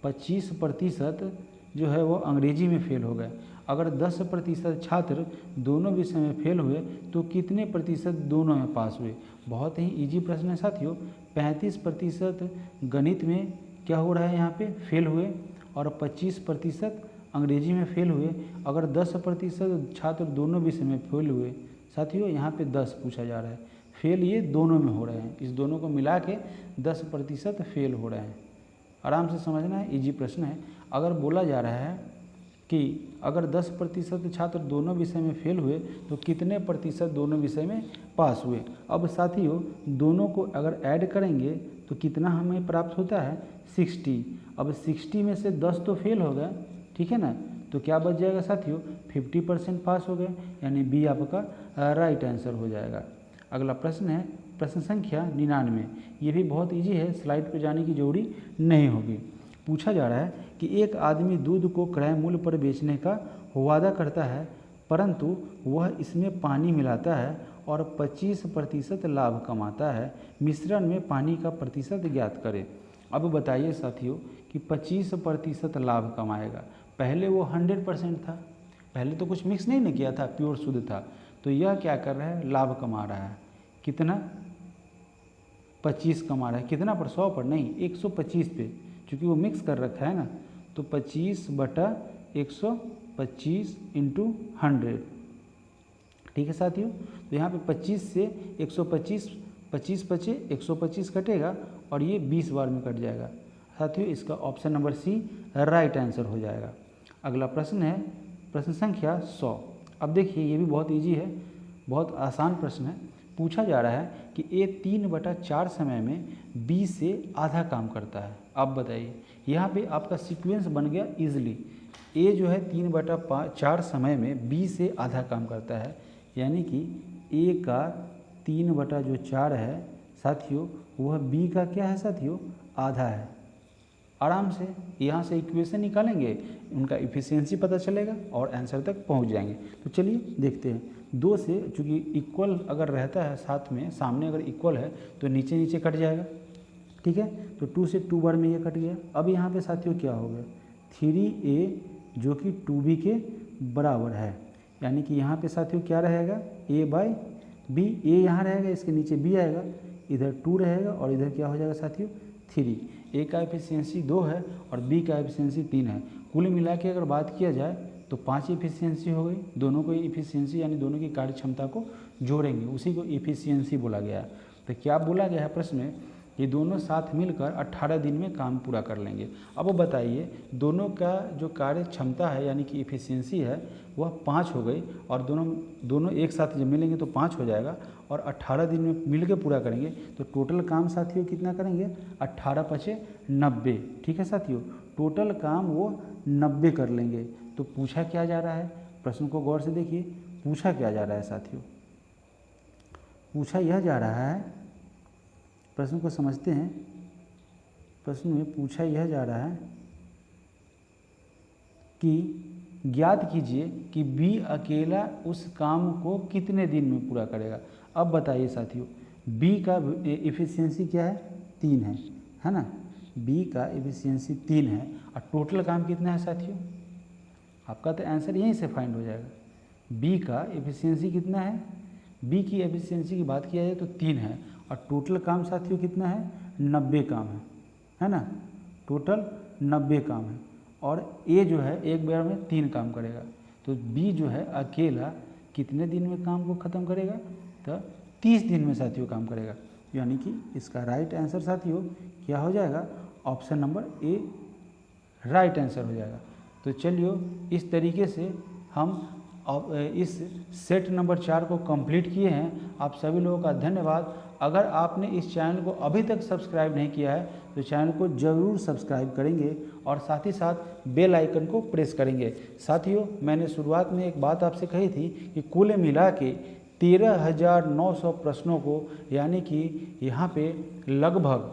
25% जो है वो अंग्रेजी में फेल हो गए। अगर 10% छात्र दोनों विषय में फेल हुए तो कितने प्रतिशत दोनों में पास हुए। बहुत ही इजी प्रश्न है साथियों। 35% गणित में क्या हो रहा है यहाँ पे फेल हुए और 25% अंग्रेजी में फेल हुए। अगर 10% छात्र दोनों विषय में फेल हुए साथियों, यहाँ पे 10 पूछा जा रहा है, फेल ये दोनों में हो रहे हैं, इस दोनों को मिला के 10% फेल हो रहे हैं। आराम से समझना है, इजी प्रश्न है। अगर बोला जा रहा है कि अगर 10% छात्र दोनों विषय में फेल हुए तो कितने प्रतिशत दोनों विषय में पास हुए। अब साथियों दोनों को अगर ऐड करेंगे तो कितना हमें प्राप्त होता है 60। अब 60 में से 10 तो फेल हो गए, ठीक है ना, तो क्या बच जाएगा साथियों 50% पास हो गए, यानी बी आपका राइट आंसर हो जाएगा। अगला प्रश्न है प्रश्न संख्या 99। ये भी बहुत इजी है, स्लाइड पर जाने की जरूरी नहीं होगी। पूछा जा रहा है कि एक आदमी दूध को क्रय मूल्य पर बेचने का वादा करता है परंतु वह इसमें पानी मिलाता है और 25% लाभ कमाता है। मिश्रण में पानी का प्रतिशत ज्ञात करें। अब बताइए साथियों कि 25% लाभ कमाएगा। पहले वो 100% था, पहले तो कुछ मिक्स नहीं न किया था, प्योर शुद्ध था। तो यह क्या कर रहा है, लाभ कमा रहा है। कितना 25 कमा रहा है, कितना पर 100 पर नहीं 125 पे, क्योंकि वो मिक्स कर रखा है ना। तो 25/125 × 100, ठीक है साथियों। तो यहाँ पे 25 से 125, 25 बचे 125 कटेगा और ये 20 बार में कट जाएगा साथियों। इसका option number C right answer हो जाएगा। अगला प्रश्न है प्रश्न संख्या 100। अब देखिए ये भी बहुत इजी है, बहुत आसान प्रश्न है। पूछा जा रहा है कि ए 3/4 समय में बी से आधा काम करता है। अब बताइए, यहाँ पे आपका सीक्वेंस बन गया इजली। ए जो है 3/4 समय में बी से आधा काम करता है, यानी कि ए का 3/4 है साथियों, वह बी का क्या है साथियों, आधा है। आराम से यहाँ से इक्वेशन निकालेंगे, उनका इफिशियंसी पता चलेगा और आंसर तक पहुँच जाएंगे। तो चलिए देखते हैं। 2 से चूँकि इक्वल अगर रहता है साथ में, सामने अगर इक्वल है तो नीचे नीचे कट जाएगा, ठीक है। तो 2 से 2 बार में ये कट गया। अब यहाँ पे साथियों क्या हो गया 3a जो कि 2b के बराबर है, यानी कि यहाँ पे साथियों क्या रहेगा a/b। a यहाँ रहेगा, इसके नीचे b आएगा, इधर 2 रहेगा और इधर क्या हो जाएगा साथियों 3। a का एफिशिएंसी 2 है और b का एफिशिएंसी 3 है। कुल मिला के अगर बात किया जाए तो 5 एफिशिएंसी हो गई। दोनों को एफिशिएंसी यानी दोनों की कार्य क्षमता को जोड़ेंगे, उसी को एफिशिएंसी बोला गया है। तो क्या बोला गया है प्रश्न में, ये दोनों साथ मिलकर 18 दिन में काम पूरा कर लेंगे। अब वो बताइए दोनों का जो कार्य क्षमता है यानी कि एफिशिएंसी है वह 5 हो गई और दोनों एक साथ जब मिलेंगे तो 5 हो जाएगा और 18 दिन में मिल के पूरा करेंगे। तो टोटल काम साथियों कितना करेंगे 18×5 = 90, ठीक है साथियों। टोटल काम वो 90 कर लेंगे। तो पूछा क्या जा रहा है, प्रश्न को गौर से देखिए, पूछा क्या जा रहा है साथियों। पूछा यह जा रहा है, प्रश्न को समझते हैं। प्रश्न में पूछा यह जा रहा है कि ज्ञात कीजिए कि बी अकेला उस काम को कितने दिन में पूरा करेगा। अब बताइए साथियों, बी का एफिशिएंसी क्या है 3 है ना। बी का एफिशिएंसी 3 है और टोटल काम कितना है साथियों, आपका तो आंसर यहीं से फाइंड हो जाएगा। बी का एफिशिएंसी कितना है, बी की एफिशिएंसी की बात किया जाए तो 3 है और टोटल काम साथियों कितना है 90 काम है ना। टोटल 90 काम है और ए जो है एक बार में 3 काम करेगा। तो बी जो है अकेला कितने दिन में काम को ख़त्म करेगा, तो 30 दिन में साथियों काम करेगा। यानी कि इसका राइट आंसर साथियों क्या हो जाएगा, option number A right answer हो जाएगा। तो चलिए इस तरीके से हम इस सेट नंबर 4 को कंप्लीट किए हैं। आप सभी लोगों का धन्यवाद। अगर आपने इस चैनल को अभी तक सब्सक्राइब नहीं किया है तो चैनल को ज़रूर सब्सक्राइब करेंगे और साथ ही साथ बेल आइकन को प्रेस करेंगे। साथियों मैंने शुरुआत में एक बात आपसे कही थी कि कुल मिला के 13,900 प्रश्नों को, यानी कि यहाँ पे लगभग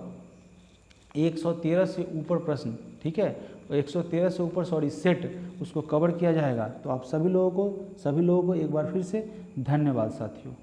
113 से ऊपर प्रश्न, ठीक है, 113 से ऊपर सेट उसको कवर किया जाएगा। तो आप सभी लोगों को एक बार फिर से धन्यवाद साथियों।